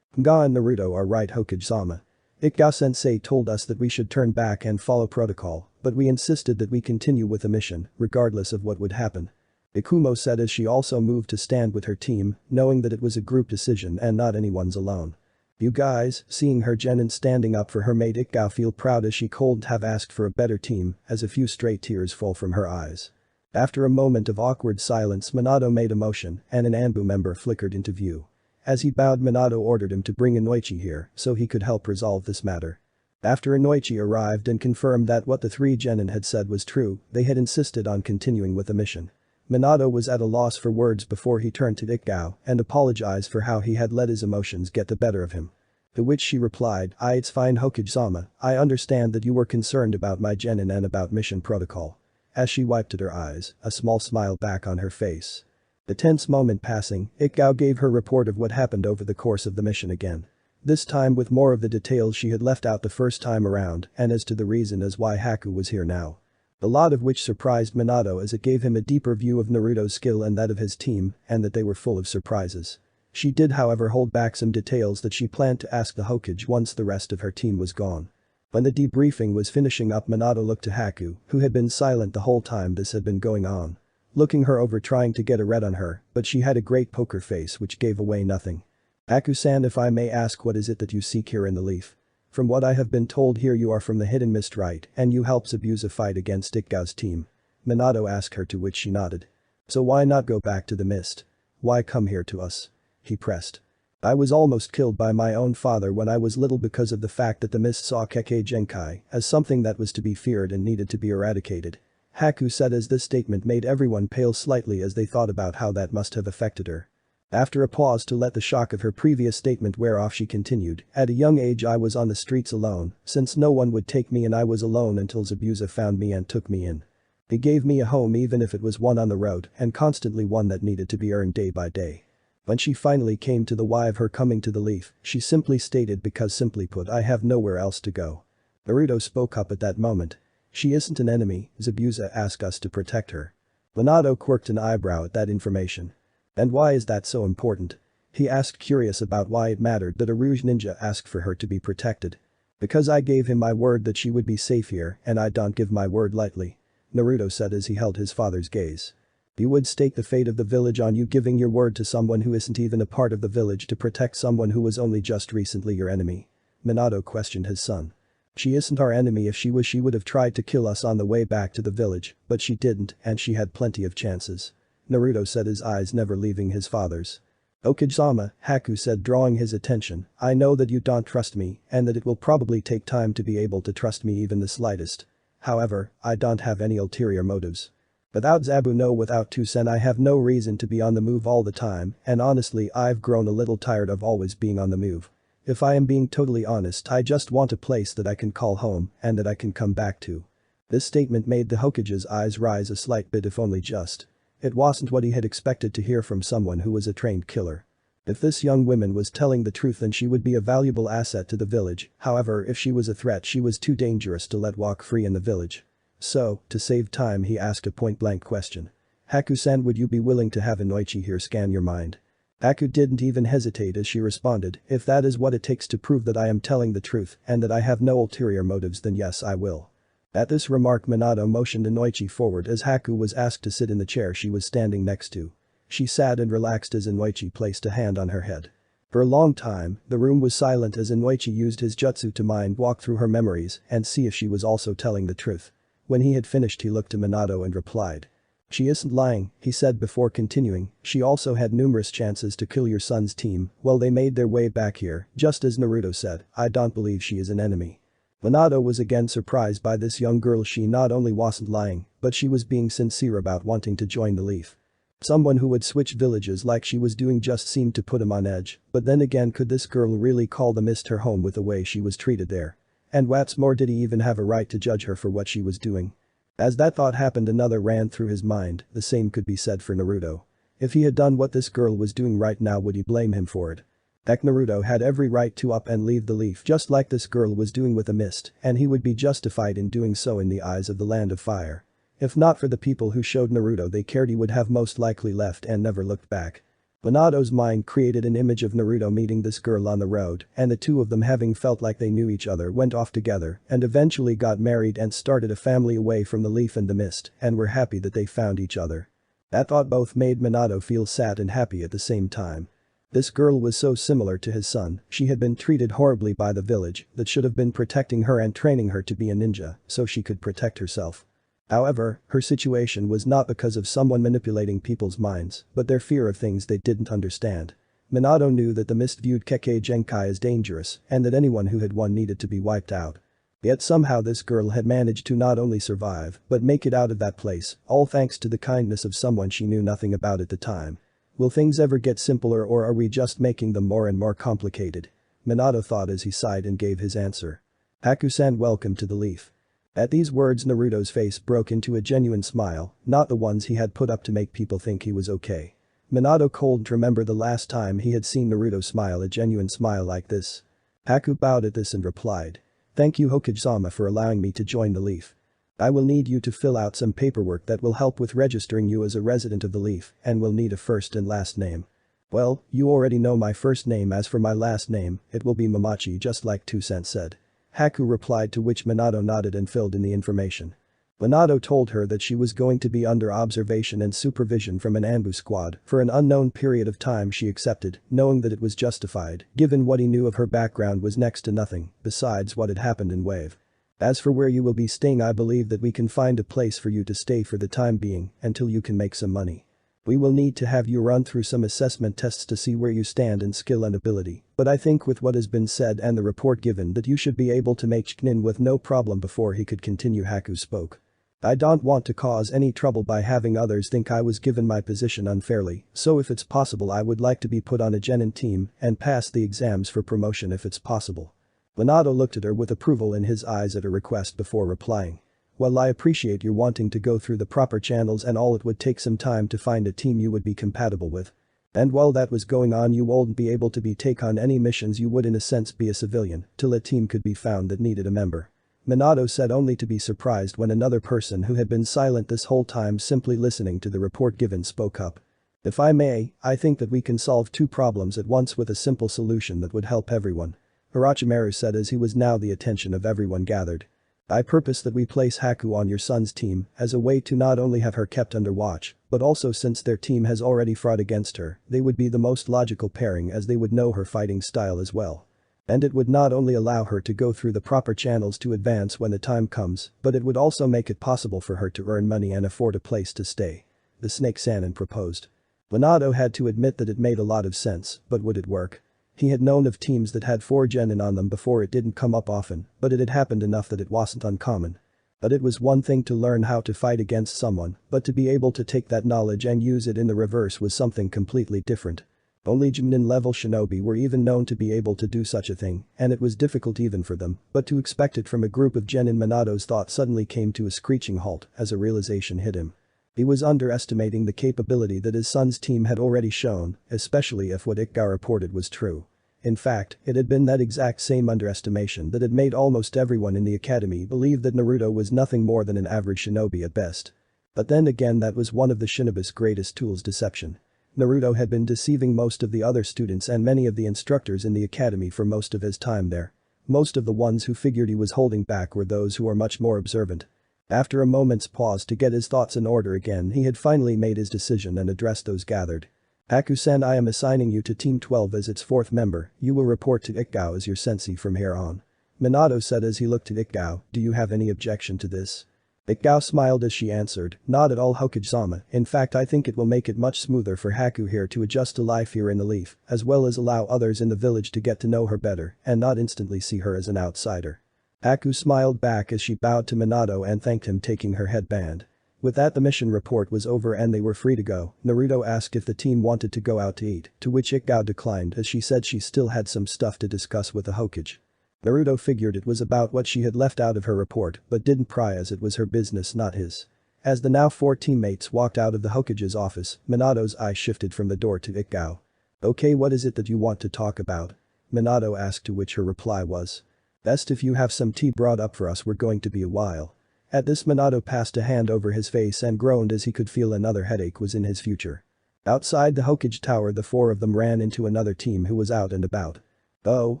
Nga and Naruto are right, Hokage-sama. Ikao-sensei told us that we should turn back and follow protocol, but we insisted that we continue with the mission, regardless of what would happen. Ikumo said as she also moved to stand with her team, knowing that it was a group decision and not anyone's alone. You guys, seeing her genin standing up for her made Ikao feel proud as she could have asked for a better team as a few stray tears fall from her eyes. After a moment of awkward silence, Minato made a motion and an Anbu member flickered into view. As he bowed, Minato ordered him to bring Inoichi here so he could help resolve this matter. After Inoichi arrived and confirmed that what the 3 genin had said was true, they had insisted on continuing with the mission. Minato was at a loss for words before he turned to Ikao and apologized for how he had let his emotions get the better of him. To which she replied, it's fine Hokage-sama, I understand that you were concerned about my genin and about mission protocol. As she wiped at her eyes, a small smile back on her face. The tense moment passing, Ikao gave her report of what happened over the course of the mission again. This time with more of the details she had left out the first time around and as to the reason as why Haku was here now. A lot of which surprised Minato as it gave him a deeper view of Naruto's skill and that of his team and that they were full of surprises. She did however hold back some details that she planned to ask the Hokage once the rest of her team was gone. When the debriefing was finishing up, Minato looked to Haku, who had been silent the whole time this had been going on. Looking her over, trying to get a read on her, but she had a great poker face which gave away nothing. Haku-san, if I may ask, what is it that you seek here in the leaf? From what I have been told here you are from the Hidden Mist, right, and you helped Zabuza fight against Ikao's team. Minato asked her, to which she nodded. So why not go back to the mist? Why come here to us? He pressed. I was almost killed by my own father when I was little because of the fact that the mist saw Kekkei Genkai as something that was to be feared and needed to be eradicated. Haku said as this statement made everyone pale slightly as they thought about how that must have affected her. After a pause to let the shock of her previous statement wear off, she continued, at a young age I was on the streets alone, since no one would take me and I was alone until Zabuza found me and took me in. He gave me a home even if it was one on the road and constantly one that needed to be earned day by day. When she finally came to the why of her coming to the leaf, she simply stated, because simply put I have nowhere else to go. Naruto spoke up at that moment. She isn't an enemy, Zabuza asked us to protect her. Minato quirked an eyebrow at that information. And why is that so important? He asked, curious about why it mattered that a Rouge ninja asked for her to be protected. Because I gave him my word that she would be safe here and I don't give my word lightly. Naruto said as he held his father's gaze. You would stake the fate of the village on you giving your word to someone who isn't even a part of the village to protect someone who was only just recently your enemy? Minato questioned his son. She isn't our enemy. If she was, she would have tried to kill us on the way back to the village, but she didn't and she had plenty of chances. Naruto said, his eyes never leaving his father's. Okage-sama, Haku said, drawing his attention, I know that you don't trust me and that it will probably take time to be able to trust me even the slightest. However, I don't have any ulterior motives. Without Zabu, no, without Tusen, I have no reason to be on the move all the time, and honestly I've grown a little tired of always being on the move. If I am being totally honest, I just want a place that I can call home and that I can come back to. This statement made the Hokage's eyes rise a slight bit, if only just. It wasn't what he had expected to hear from someone who was a trained killer. If this young woman was telling the truth, then she would be a valuable asset to the village. However, if she was a threat, she was too dangerous to let walk free in the village. So, to save time, he asked a point-blank question. Haku-san, would you be willing to have Inoichi here scan your mind? Haku didn't even hesitate as she responded, if that is what it takes to prove that I am telling the truth and that I have no ulterior motives, then yes, I will. At this remark, Minato motioned Inoichi forward as Haku was asked to sit in the chair she was standing next to. She sat and relaxed as Inoichi placed a hand on her head. For a long time, the room was silent as Inoichi used his jutsu to mind walk through her memories and see if she was also telling the truth. When he had finished he looked to Minato and replied. She isn't lying, he said before continuing, she also had numerous chances to kill your son's team while they made their way back here, just as Naruto said, I don't believe she is an enemy. Minato was again surprised by this young girl. She not only wasn't lying, but she was being sincere about wanting to join the Leaf. Someone who would switch villages like she was doing just seemed to put him on edge, but then again could this girl really call the mist her home with the way she was treated there? And what's more, did he even have a right to judge her for what she was doing? As that thought happened, another ran through his mind, the same could be said for Naruto. If he had done what this girl was doing right now, would he blame him for it? Heck, Naruto had every right to up and leave the Leaf just like this girl was doing with the mist, and he would be justified in doing so in the eyes of the Land of Fire. If not for the people who showed Naruto they cared, he would have most likely left and never looked back. Minato's mind created an image of Naruto meeting this girl on the road, and the two of them, having felt like they knew each other, went off together and eventually got married and started a family away from the Leaf and the mist, and were happy that they found each other. That thought both made Minato feel sad and happy at the same time. This girl was so similar to his son, she had been treated horribly by the village that should have been protecting her and training her to be a ninja so she could protect herself. However, her situation was not because of someone manipulating people's minds, but their fear of things they didn't understand. Minato knew that the mist viewed Kekkei Genkai as dangerous and that anyone who had won needed to be wiped out. Yet somehow this girl had managed to not only survive but make it out of that place, all thanks to the kindness of someone she knew nothing about at the time. Will things ever get simpler, or are we just making them more and more complicated? Minato thought as he sighed and gave his answer. Haku-san, welcome to the Leaf. At these words Naruto's face broke into a genuine smile, not the ones he had put up to make people think he was okay. Minato couldn't remember the last time he had seen Naruto smile a genuine smile like this. Haku bowed at this and replied. Thank you Hokage-sama for allowing me to join the Leaf. I will need you to fill out some paperwork that will help with registering you as a resident of the Leaf and will need a first and last name. Well, you already know my first name. As for my last name, it will be Mamachi, just like Toussaint said. Haku replied, to which Minato nodded and filled in the information. Minato told her that she was going to be under observation and supervision from an Anbu squad for an unknown period of time. She accepted, knowing that it was justified, given what he knew of her background was next to nothing, besides what had happened in Wave. As for where you will be staying, I believe that we can find a place for you to stay for the time being, until you can make some money. We will need to have you run through some assessment tests to see where you stand in skill and ability, but I think with what has been said and the report given that you should be able to make Chunin with no problem. Before he could continue, Haku spoke. I don't want to cause any trouble by having others think I was given my position unfairly, so if it's possible I would like to be put on a genin team and pass the exams for promotion if it's possible. Minato looked at her with approval in his eyes at her request before replying. Well, I appreciate you wanting to go through the proper channels and all. It would take some time to find a team you would be compatible with. And while that was going on you wouldn't be able to take on any missions. You would in a sense be a civilian till a team could be found that needed a member. Minato said, only to be surprised when another person who had been silent this whole time simply listening to the report given spoke up. If I may, I think that we can solve two problems at once with a simple solution that would help everyone. Orochimaru said as he was now the attention of everyone gathered. I purpose that we place Haku on your son's team as a way to not only have her kept under watch, but also since their team has already fought against her, they would be the most logical pairing as they would know her fighting style as well. And it would not only allow her to go through the proper channels to advance when the time comes, but it would also make it possible for her to earn money and afford a place to stay. The Snake Sannin proposed. Minato had to admit that it made a lot of sense, but would it work? He had known of teams that had 4 genin on them before. It didn't come up often, but it had happened enough that it wasn't uncommon. But it was one thing to learn how to fight against someone, but to be able to take that knowledge and use it in the reverse was something completely different. Only genin level shinobi were even known to be able to do such a thing, and it was difficult even for them, but to expect it from a group of genin. Minato's thought suddenly came to a screeching halt as a realization hit him. He was underestimating the capability that his son's team had already shown, especially if what Ikka reported was true. In fact, it had been that exact same underestimation that had made almost everyone in the academy believe that Naruto was nothing more than an average shinobi at best. But then again, that was one of the shinobi's greatest tools, deception. Naruto had been deceiving most of the other students and many of the instructors in the academy for most of his time there. Most of the ones who figured he was holding back were those who were much more observant. After a moment's pause to get his thoughts in order again, he had finally made his decision and addressed those gathered. Haku-san, I am assigning you to Team 12 as its fourth member, you will report to Ikgao as your sensei from here on. Minato said as he looked at Ikgao, do you have any objection to this? Ikgao smiled as she answered, not at all Hokage-sama, in fact I think it will make it much smoother for Haku here to adjust to life here in the Leaf, as well as allow others in the village to get to know her better and not instantly see her as an outsider. Haku smiled back as she bowed to Minato and thanked him, taking her headband. With that, the mission report was over and they were free to go. Naruto asked if the team wanted to go out to eat, to which Ikgao declined as she said she still had some stuff to discuss with the Hokage. Naruto figured it was about what she had left out of her report but didn't pry as it was her business, not his. As the now four teammates walked out of the Hokage's office, Minato's eye shifted from the door to Ikgao. Okay, what is it that you want to talk about? Minato asked, to which her reply was. Best if you have some tea brought up for us, we're going to be a while. At this, Minato passed a hand over his face and groaned as he could feel another headache was in his future. Outside the Hokage tower, the four of them ran into another team who was out and about. Oh,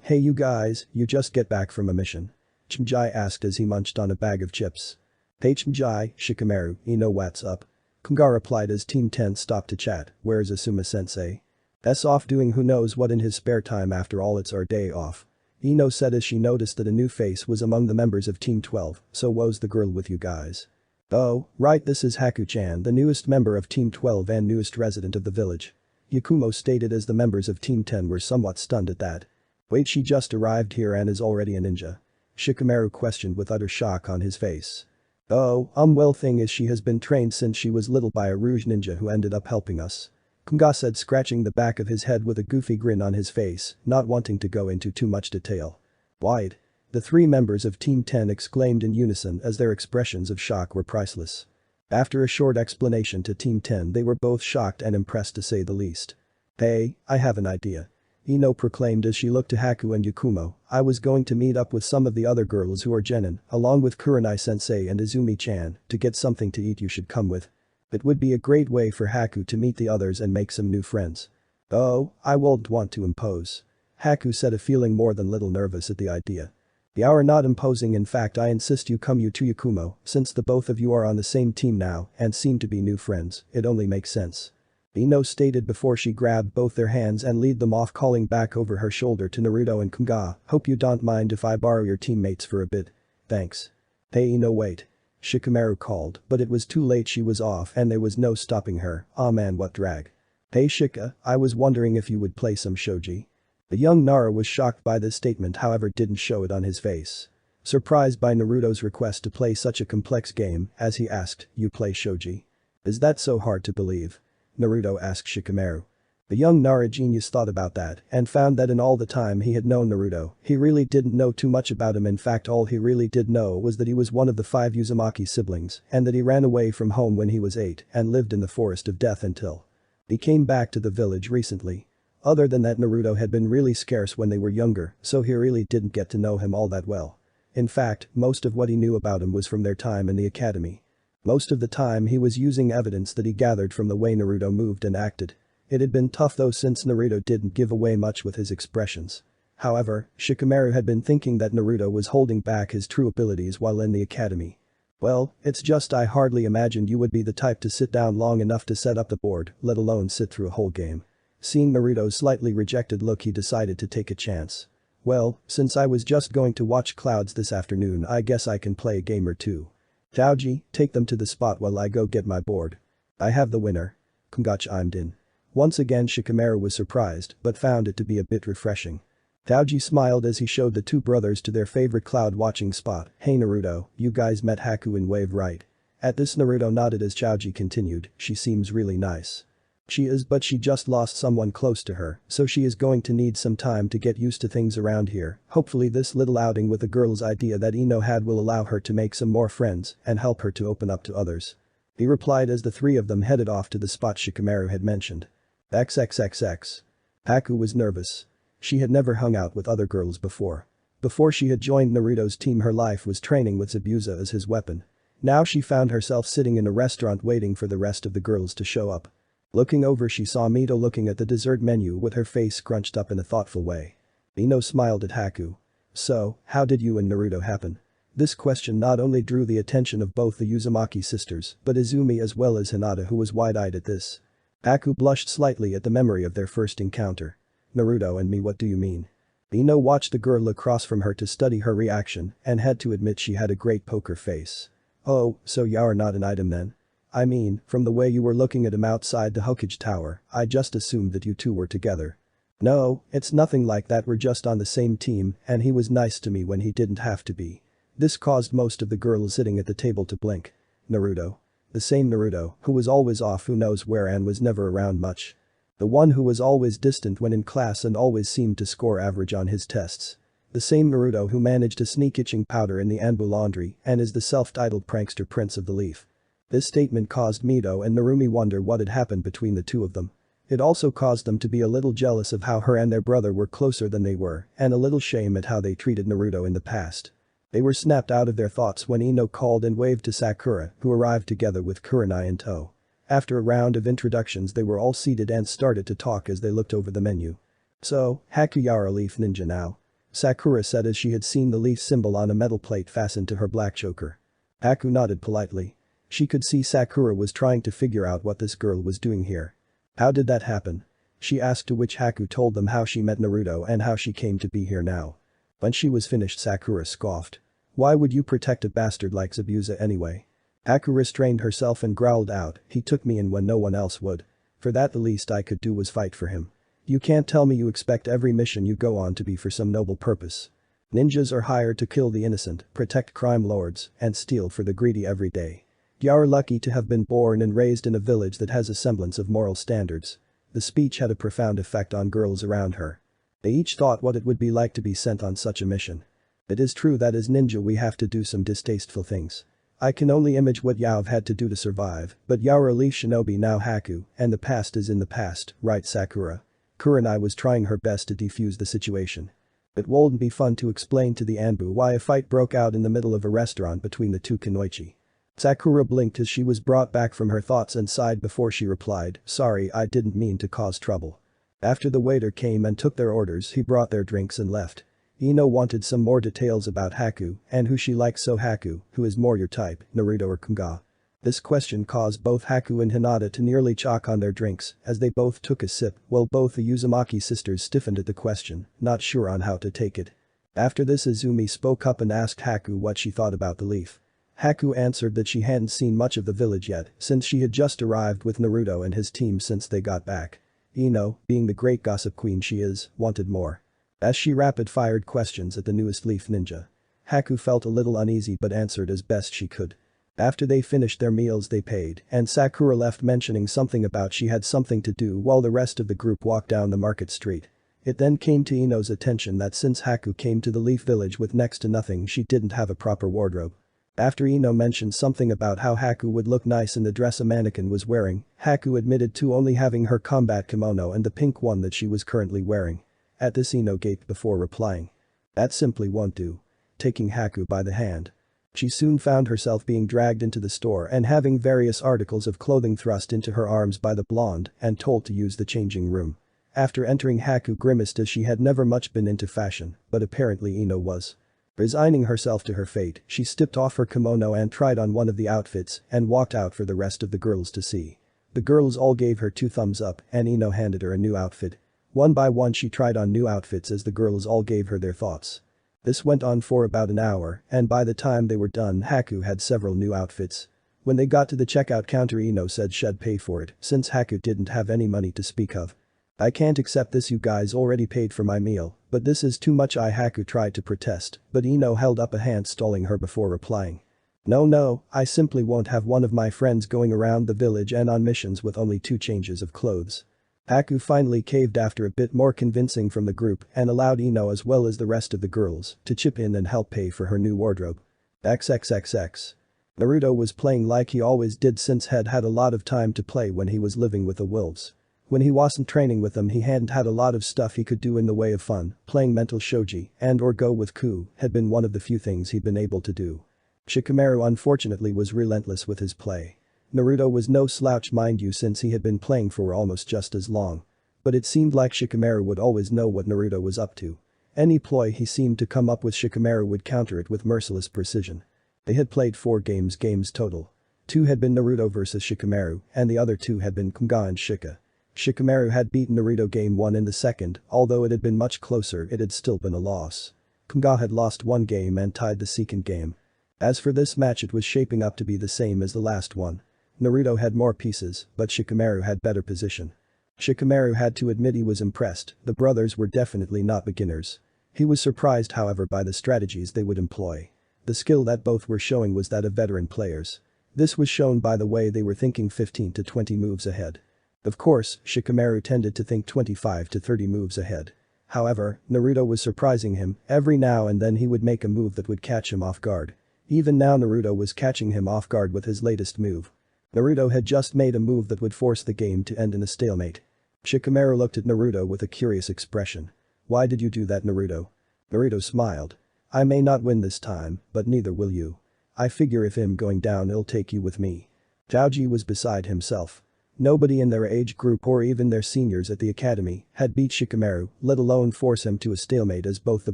hey you guys, you just get back from a mission? Chimjai asked as he munched on a bag of chips. Hey Chimjai, Shikamaru, you know what's up? Kunga replied as Team 10 stopped to chat, where's Asuma-sensei? That's off doing who knows what in his spare time, after all it's our day off. Ino said as she noticed that a new face was among the members of Team 12, so wo's the girl with you guys? Oh, right, this is Haku-chan, the newest member of Team 12 and newest resident of the village. Yakumo stated as the members of Team 10 were somewhat stunned at that. Wait, she just arrived here and is already a ninja? Shikamaru questioned with utter shock on his face. Oh, well, thing is she has been trained since she was little by a Rouge ninja who ended up helping us. Kunga said, scratching the back of his head with a goofy grin on his face, not wanting to go into too much detail. Wide. The three members of Team 10 exclaimed in unison as their expressions of shock were priceless. After a short explanation to Team 10, they were both shocked and impressed to say the least. Hey, I have an idea. Ino proclaimed as she looked to Haku and Yakumo, I was going to meet up with some of the other girls who are genin, along with Kurenai-sensei and Izumi-chan, to get something to eat. You should come with. It would be a great way for Haku to meet the others and make some new friends. Oh, I won't want to impose. Haku said, feeling more than little nervous at the idea. You are not imposing, in fact I insist you come, you to Yakumo, since the both of you are on the same team now and seem to be new friends, it only makes sense. Ino stated before she grabbed both their hands and lead them off, calling back over her shoulder to Naruto and Kunga, hope you don't mind if I borrow your teammates for a bit. Thanks. Hey Ino, wait. Shikamaru called, but it was too late. She was off and there was no stopping her. Aw man, what drag. Hey Shika, I was wondering if you would play some shogi. The young Nara was shocked by this statement, however didn't show it on his face. Surprised by Naruto's request to play such a complex game, as he asked, you play shogi? Is that so hard to believe? Naruto asked Shikamaru. The young Nara genius thought about that and found that in all the time he had known Naruto, he really didn't know too much about him. In fact, all he really did know was that he was one of the 5 Uzumaki siblings and that he ran away from home when he was 8 and lived in the Forest of Death until he came back to the village recently. Other than that, Naruto had been really scarce when they were younger, so he really didn't get to know him all that well. In fact, most of what he knew about him was from their time in the academy. Most of the time he was using evidence that he gathered from the way Naruto moved and acted. It had been tough though, since Naruto didn't give away much with his expressions. However, Shikamaru had been thinking that Naruto was holding back his true abilities while in the academy. Well, it's just I hardly imagined you would be the type to sit down long enough to set up the board, let alone sit through a whole game. Seeing Naruto's slightly rejected look, he decided to take a chance. Well, since I was just going to watch clouds this afternoon, I guess I can play a game or two. Taoji, take them to the spot while I go get my board. I have the winner. Kunga chimed in. Once again Shikamaru was surprised but found it to be a bit refreshing. Taoji smiled as he showed the two brothers to their favorite cloud watching spot. Hey Naruto, you guys met Haku in Wave, right? At this, Naruto nodded as Taoji continued, she seems really nice. She is, but she just lost someone close to her, so she is going to need some time to get used to things around here. Hopefully this little outing with the girl's idea that Ino had will allow her to make some more friends and help her to open up to others. He replied as the three of them headed off to the spot Shikamaru had mentioned. XXXX. Haku was nervous. She had never hung out with other girls before. Before she had joined Naruto's team, her life was training with Zabuza as his weapon. Now she found herself sitting in a restaurant waiting for the rest of the girls to show up. Looking over, she saw Mito looking at the dessert menu with her face scrunched up in a thoughtful way. Ino smiled at Haku. So, how did you and Naruto happen? This question not only drew the attention of both the Uzumaki sisters but Izumi as well as Hinata, who was wide-eyed at this. Aku blushed slightly at the memory of their first encounter. Naruto and me, what do you mean? Ino watched the girl across from her to study her reaction and had to admit she had a great poker face. Oh, so you're not an item then? I mean, from the way you were looking at him outside the Hokage Tower, I just assumed that you two were together. No, it's nothing like that, we're just on the same team and he was nice to me when he didn't have to be. This caused most of the girls sitting at the table to blink. Naruto. The same Naruto, who was always off who knows where and was never around much. The one who was always distant when in class and always seemed to score average on his tests. The same Naruto who managed to sneak itching powder in the Anbu laundry and is the self-titled prankster Prince of the Leaf. This statement caused Mito and Narumi wonder what had happened between the two of them. It also caused them to be a little jealous of how her and their brother were closer than they were and a little shame at how they treated Naruto in the past. They were snapped out of their thoughts when Ino called and waved to Sakura, who arrived together with Kurenai in tow. After a round of introductions they were all seated and started to talk as they looked over the menu. So, Hakuyara Leaf Ninja now? Sakura said as she had seen the leaf symbol on a metal plate fastened to her black choker. Aku nodded politely. She could see Sakura was trying to figure out what this girl was doing here. How did that happen? She asked, to which Haku told them how she met Naruto and how she came to be here now. When she was finished, Sakura scoffed. Why would you protect a bastard like Zabuza anyway? Haku restrained herself and growled out, he took me in when no one else would. For that the least I could do was fight for him. You can't tell me you expect every mission you go on to be for some noble purpose. Ninjas are hired to kill the innocent, protect crime lords, and steal for the greedy every day. You're lucky to have been born and raised in a village that has a semblance of moral standards. The speech had a profound effect on girls around her. They each thought what it would be like to be sent on such a mission. It is true that as ninja we have to do some distasteful things. I can only image what you've had to do to survive, but you're a leaf shinobi now, Haku, and the past is in the past, right Sakura? Kurenai was trying her best to defuse the situation. It wouldn't be fun to explain to the Anbu why a fight broke out in the middle of a restaurant between the two kunoichi. Sakura blinked as she was brought back from her thoughts and sighed before she replied, sorry, I didn't mean to cause trouble. After the waiter came and took their orders, he brought their drinks and left. Ino wanted some more details about Haku and who she likes, so Haku, who is more your type, Naruto or Kunga? This question caused both Haku and Hinata to nearly choke on their drinks as they both took a sip while both the Uzumaki sisters stiffened at the question, not sure on how to take it. After this, Izumi spoke up and asked Haku what she thought about the leaf. Haku answered that she hadn't seen much of the village yet since she had just arrived with Naruto and his team since they got back. Ino, being the great gossip queen she is, wanted more. As she rapid-fired questions at the newest leaf ninja. Haku felt a little uneasy but answered as best she could. After they finished their meals they paid and Sakura left mentioning something about she had something to do while the rest of the group walked down the market street. It then came to Ino's attention that since Haku came to the leaf village with next to nothing, she didn't have a proper wardrobe. After Ino mentioned something about how Haku would look nice in the dress a mannequin was wearing, Haku admitted to only having her combat kimono and the pink one that she was currently wearing. At this, Ino gaped before replying. That simply won't do. Taking Haku by the hand. She soon found herself being dragged into the store and having various articles of clothing thrust into her arms by the blonde and told to use the changing room. After entering, Haku grimaced as she had never much been into fashion, but apparently Ino was. Resigning herself to her fate, she stripped off her kimono and tried on one of the outfits and walked out for the rest of the girls to see. The girls all gave her 2 thumbs up and Ino handed her a new outfit. One by one she tried on new outfits as the girls all gave her their thoughts. This went on for about an hour and by the time they were done, Haku had several new outfits. When they got to the checkout counter, Ino said she'd pay for it since Haku didn't have any money to speak of. I can't accept this, you guys already paid for my meal, but this is too much. Haku tried to protest, but Ino held up a hand stalling her before replying. No, I simply won't have one of my friends going around the village and on missions with only 2 changes of clothes. Haku finally caved after a bit more convincing from the group and allowed Ino as well as the rest of the girls to chip in and help pay for her new wardrobe. XXXX. Naruto was playing like he always did since he'd had a lot of time to play when he was living with the wolves. When he wasn't training with them, he hadn't had a lot of stuff he could do in the way of fun. Playing mental shogi and or go with Ku had been one of the few things he'd been able to do. Shikamaru unfortunately was relentless with his play. Naruto was no slouch, mind you, since he had been playing for almost just as long. But it seemed like Shikamaru would always know what Naruto was up to. Any ploy he seemed to come up with, Shikamaru would counter it with merciless precision. They had played 4 games total. Two had been Naruto versus Shikamaru, and the other two had been Kunga and Shika. Shikamaru had beaten Naruto game 1 in the second, although it had been much closer it had still been a loss. Kunga had lost one game and tied the second game. As for this match it was shaping up to be the same as the last one. Naruto had more pieces, but Shikamaru had better position. Shikamaru had to admit he was impressed, the brothers were definitely not beginners. He was surprised however by the strategies they would employ. The skill that both were showing was that of veteran players. This was shown by the way they were thinking 15 to 20 moves ahead. Of course, Shikamaru tended to think 25 to 30 moves ahead. However, Naruto was surprising him, every now and then he would make a move that would catch him off guard. Even now Naruto was catching him off guard with his latest move. Naruto had just made a move that would force the game to end in a stalemate. Shikamaru looked at Naruto with a curious expression. "Why did you do that, Naruto?" Naruto smiled. "I may not win this time, but neither will you. I figure if I'm going down I'll take you with me." Daoji was beside himself. Nobody in their age group or even their seniors at the academy had beat Shikamaru, let alone force him to a stalemate as both the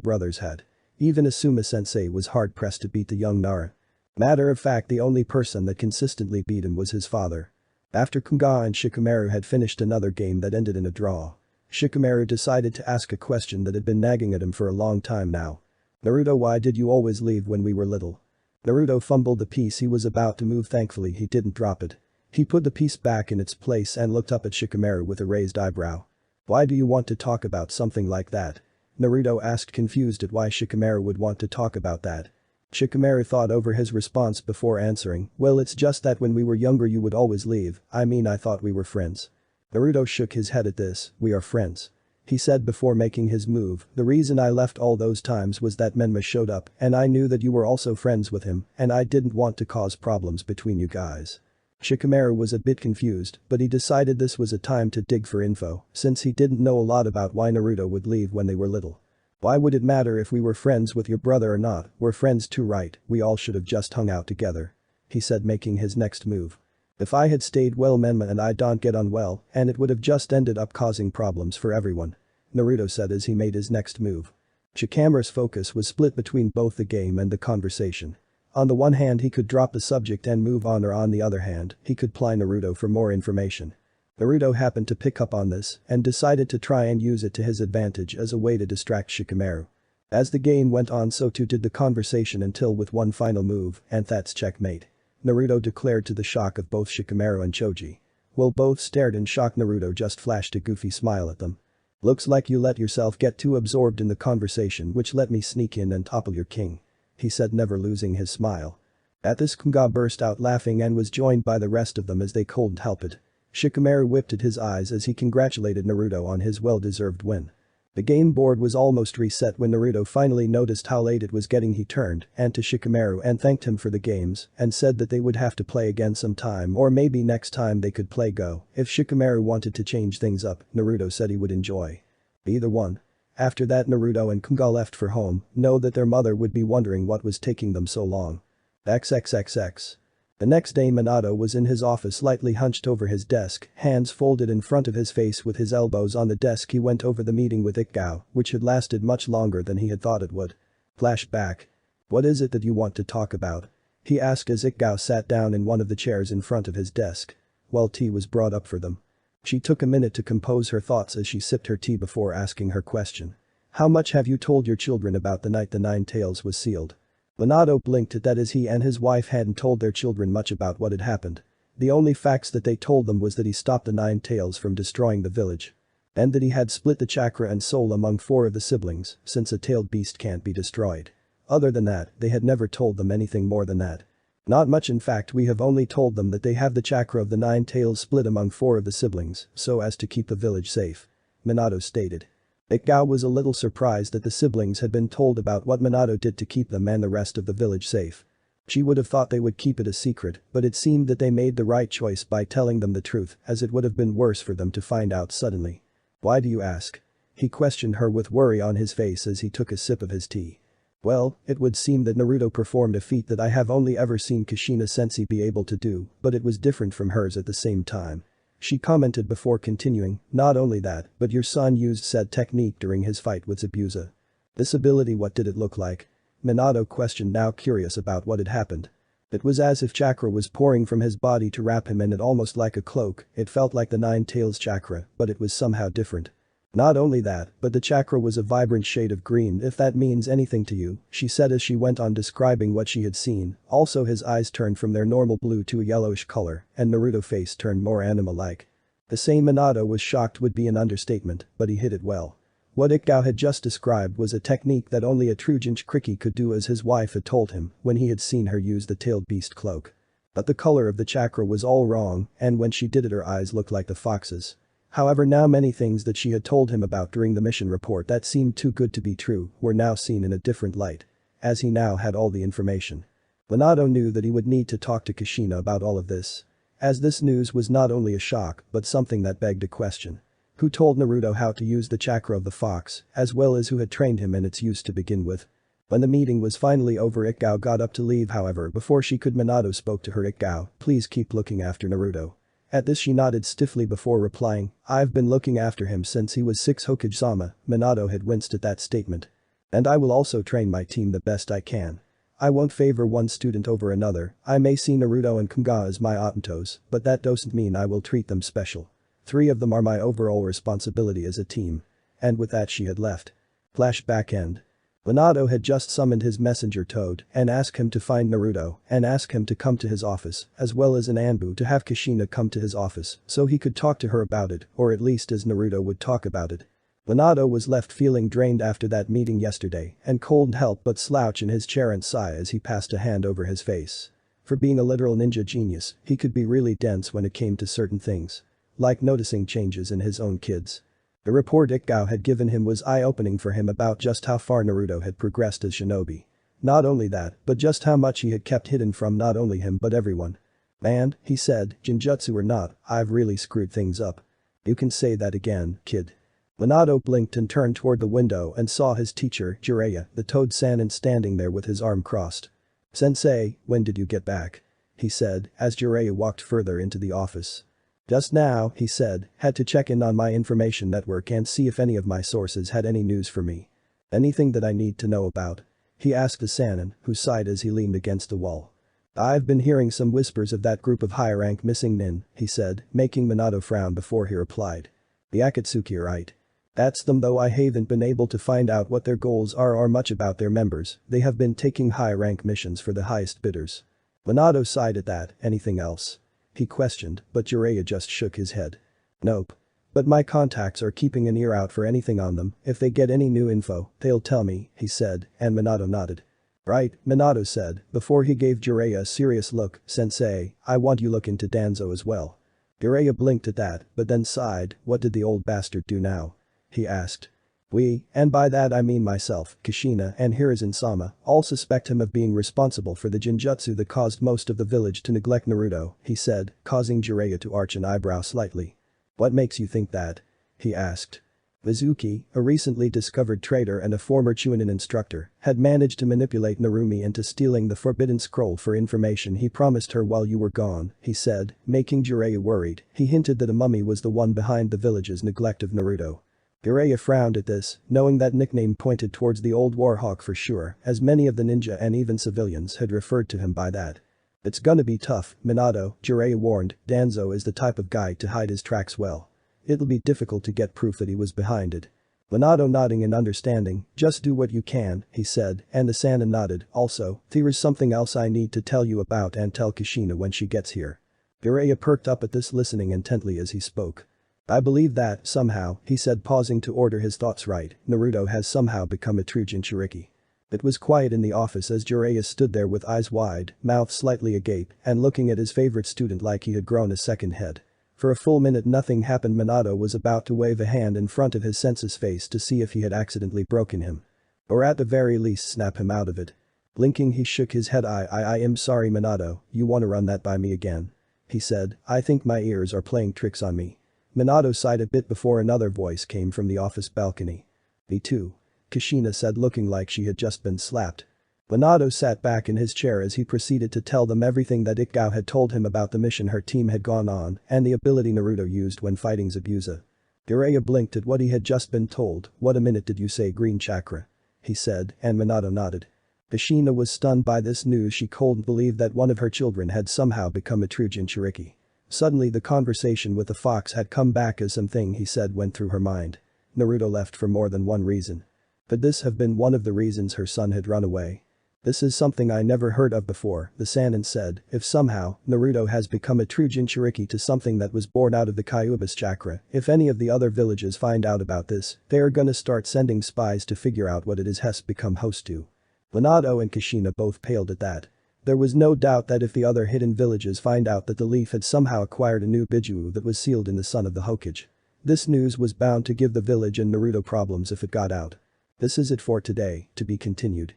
brothers had. Even Asuma-sensei was hard-pressed to beat the young Nara. Matter of fact, the only person that consistently beat him was his father. After Kunga and Shikamaru had finished another game that ended in a draw, Shikamaru decided to ask a question that had been nagging at him for a long time now. "Naruto, why did you always leave when we were little?" Naruto fumbled the piece he was about to move, thankfully he didn't drop it. He put the piece back in its place and looked up at Shikamaru with a raised eyebrow. "Why do you want to talk about something like that?" Naruto asked, confused at why Shikamaru would want to talk about that. Shikamaru thought over his response before answering, "Well, it's just that when we were younger you would always leave, I thought we were friends." Naruto shook his head at this. "We are friends," he said before making his move. "The reason I left all those times was that Menma showed up and I knew that you were also friends with him and I didn't want to cause problems between you guys." Shikamaru was a bit confused, but he decided this was a time to dig for info since he didn't know a lot about why Naruto would leave when they were little. "Why would it matter if we were friends with your brother or not? We're friends too, right? We all should have just hung out together," he said, making his next move. "If I had stayed, well, Menma and I don't get on well and it would have just ended up causing problems for everyone," Naruto said as he made his next move. Shikamaru's focus was split between both the game and the conversation. On the one hand he could drop the subject and move on, or on the other hand, he could ply Naruto for more information. Naruto happened to pick up on this and decided to try and use it to his advantage as a way to distract Shikamaru. As the game went on, so too did the conversation, until with one final move, and that's checkmate, Naruto declared, to the shock of both Shikamaru and Choji. While both stared in shock, Naruto just flashed a goofy smile at them. "Looks like you let yourself get too absorbed in the conversation, which let me sneak in and topple your king," he said, never losing his smile. At this, Kunga burst out laughing and was joined by the rest of them as they couldn't help it. Shikamaru whipped at his eyes as he congratulated Naruto on his well-deserved win. The game board was almost reset when Naruto finally noticed how late it was getting. He turned and to Shikamaru and thanked him for the games and said that they would have to play again sometime, or maybe next time they could play Go. If Shikamaru wanted to change things up, Naruto said he would enjoy either one. After that, Naruto and Kunga left for home, know that their mother would be wondering what was taking them so long. XXXX. The next day Minato was in his office, lightly hunched over his desk, hands folded in front of his face with his elbows on the desk. He went over the meeting with Ikgao, which had lasted much longer than he had thought it would. Flashback. "What is it that you want to talk about?" he asked as Ikgao sat down in one of the chairs in front of his desk. While tea was brought up for them, she took a minute to compose her thoughts as she sipped her tea before asking her question. "How much have you told your children about the night the Nine Tails was sealed?" Minato blinked at that as he and his wife hadn't told their children much about what had happened. The only facts that they told them was that he stopped the Nine Tails from destroying the village. And that he had split the chakra and soul among 4 of the siblings, since a tailed beast can't be destroyed. Other than that, they had never told them anything more than that. "Not much, in fact. We have only told them that they have the chakra of the Nine Tails split among 4 of the siblings, so as to keep the village safe," Minato stated. Ikgao was a little surprised that the siblings had been told about what Minato did to keep them and the rest of the village safe. She would have thought they would keep it a secret, but it seemed that they made the right choice by telling them the truth, as it would have been worse for them to find out suddenly. "Why do you ask?" he questioned her with worry on his face as he took a sip of his tea. "Well, it would seem that Naruto performed a feat that I have only ever seen Kushina-sensei be able to do, but it was different from hers at the same time," she commented before continuing. "Not only that, but your son used said technique during his fight with Zabuza." "This ability, what did it look like?" Minato questioned, now curious about what had happened. It was as if chakra was pouring from his body to wrap him in it almost like a cloak. It felt like the Nine Tails chakra, but it was somehow different. Not only that, but the chakra was a vibrant shade of green, if that means anything to you, she said as she went on describing what she had seen. Also his eyes turned from their normal blue to a yellowish color, and Naruto's face turned more anima-like. To say Minato was shocked would be an understatement, but he hit it well. What Ikao had just described was a technique that only a true Jinchuriki could do, as his wife had told him when he had seen her use the tailed beast cloak. But the color of the chakra was all wrong, and when she did it her eyes looked like the fox's. However, now many things that she had told him about during the mission report that seemed too good to be true were now seen in a different light. As he now had all the information. Minato knew that he would need to talk to Kushina about all of this. As this news was not only a shock but something that begged a question. Who told Naruto how to use the chakra of the fox, as well as who had trained him in its use to begin with? When the meeting was finally over, Ikao got up to leave. However, before she could, Minato spoke to her. Ikao, please keep looking after Naruto. At this she nodded stiffly before replying, I've been looking after him since he was 6 Hokage-sama. Minato had winced at that statement. And I will also train my team the best I can. I won't favor one student over another. I may see Naruto and Kunga as my Otentos, but that doesn't mean I will treat them special. 3 of them are my overall responsibility as a team. And with that she had left. Flashback end. Minato had just summoned his messenger Toad and asked him to find Naruto and ask him to come to his office, as well as an Anbu to have Kushina come to his office so he could talk to her about it, or at least as Naruto would talk about it. Minato was left feeling drained after that meeting yesterday and couldn't help but slouch in his chair and sigh as he passed a hand over his face. For being a literal ninja genius, he could be really dense when it came to certain things. Like noticing changes in his own kids. The report Ikao had given him was eye-opening for him about just how far Naruto had progressed as shinobi. Not only that, but just how much he had kept hidden from not only him but everyone. And, he said, Jinjutsu or not, I've really screwed things up. You can say that again, kid. Minato blinked and turned toward the window and saw his teacher, Jiraiya, the Toad-Sannin, standing there with his arm crossed. Sensei, when did you get back? He said, as Jiraiya walked further into the office. Just now, he said, had to check in on my information network and see if any of my sources had any news for me. Anything that I need to know about? He asked the Sannin, who sighed as he leaned against the wall. I've been hearing some whispers of that group of high-rank missing nin, he said, making Minato frown before he replied. The Akatsuki, right? That's them, though I haven't been able to find out what their goals are or much about their members. They have been taking high-rank missions for the highest bidders. Minato sighed at that. Anything else? He questioned, but Jiraiya just shook his head. Nope. But my contacts are keeping an ear out for anything on them. If they get any new info, they'll tell me, he said, and Minato nodded. Right, Minato said, before he gave Jiraiya a serious look. Sensei, I want you look into Danzo as well. Jiraiya blinked at that, but then sighed. What did the old bastard do now? He asked. We, and by that I mean myself, Kushina and Hiruzen-sama, all suspect him of being responsible for the Jinjutsu that caused most of the village to neglect Naruto, he said, causing Jiraiya to arch an eyebrow slightly. What makes you think that? He asked. Mizuki, a recently discovered traitor and a former Chunin instructor, had managed to manipulate Narumi into stealing the Forbidden Scroll for information he promised her while you were gone, he said, making Jiraiya worried. He hinted that a mummy was the one behind the village's neglect of Naruto. Jiraiya frowned at this, knowing that nickname pointed towards the old warhawk for sure, as many of the ninja and even civilians had referred to him by that. It's gonna be tough, Minato, Jiraiya warned. Danzo is the type of guy to hide his tracks well. It'll be difficult to get proof that he was behind it. Minato nodding in understanding. Just do what you can, he said, and the Sannin nodded. Also, there's something else I need to tell you about and tell Kushina when she gets here. Jiraiya perked up at this, listening intently as he spoke. I believe that, somehow, he said, pausing to order his thoughts right, Naruto has somehow become a true Jinchuriki. It was quiet in the office as Jiraiya stood there with eyes wide, mouth slightly agape, and looking at his favorite student like he had grown a second head. For a full minute nothing happened. Minato was about to wave a hand in front of his sense's face to see if he had accidentally broken him. Or at the very least snap him out of it. Blinking, he shook his head. I am sorry, Minato, you wanna run that by me again? He said, I think my ears are playing tricks on me. Minato sighed a bit before another voice came from the office balcony. Me too. Kushina said, looking like she had just been slapped. Minato sat back in his chair as he proceeded to tell them everything that Ikao had told him about the mission her team had gone on and the ability Naruto used when fighting Zabuza. Jiraiya blinked at what he had just been told. What a minute did you say green chakra? He said, and Minato nodded. Kushina was stunned by this news. She couldn't believe that one of her children had somehow become a true Jinchuriki. Suddenly the conversation with the fox had come back as something he said went through her mind. Naruto left for more than one reason. Could this have been one of the reasons her son had run away? This is something I never heard of before, the Sannin said. If somehow, Naruto has become a true Jinchuriki to something that was born out of the Kyubus chakra, if any of the other villages find out about this, they are gonna start sending spies to figure out what it is has become host to. Minato and Kushina both paled at that. There was no doubt that if the other hidden villages find out that the leaf had somehow acquired a new Biju that was sealed in the sun of the Hokage. This news was bound to give the village and Naruto problems if it got out. This is it for today, to be continued.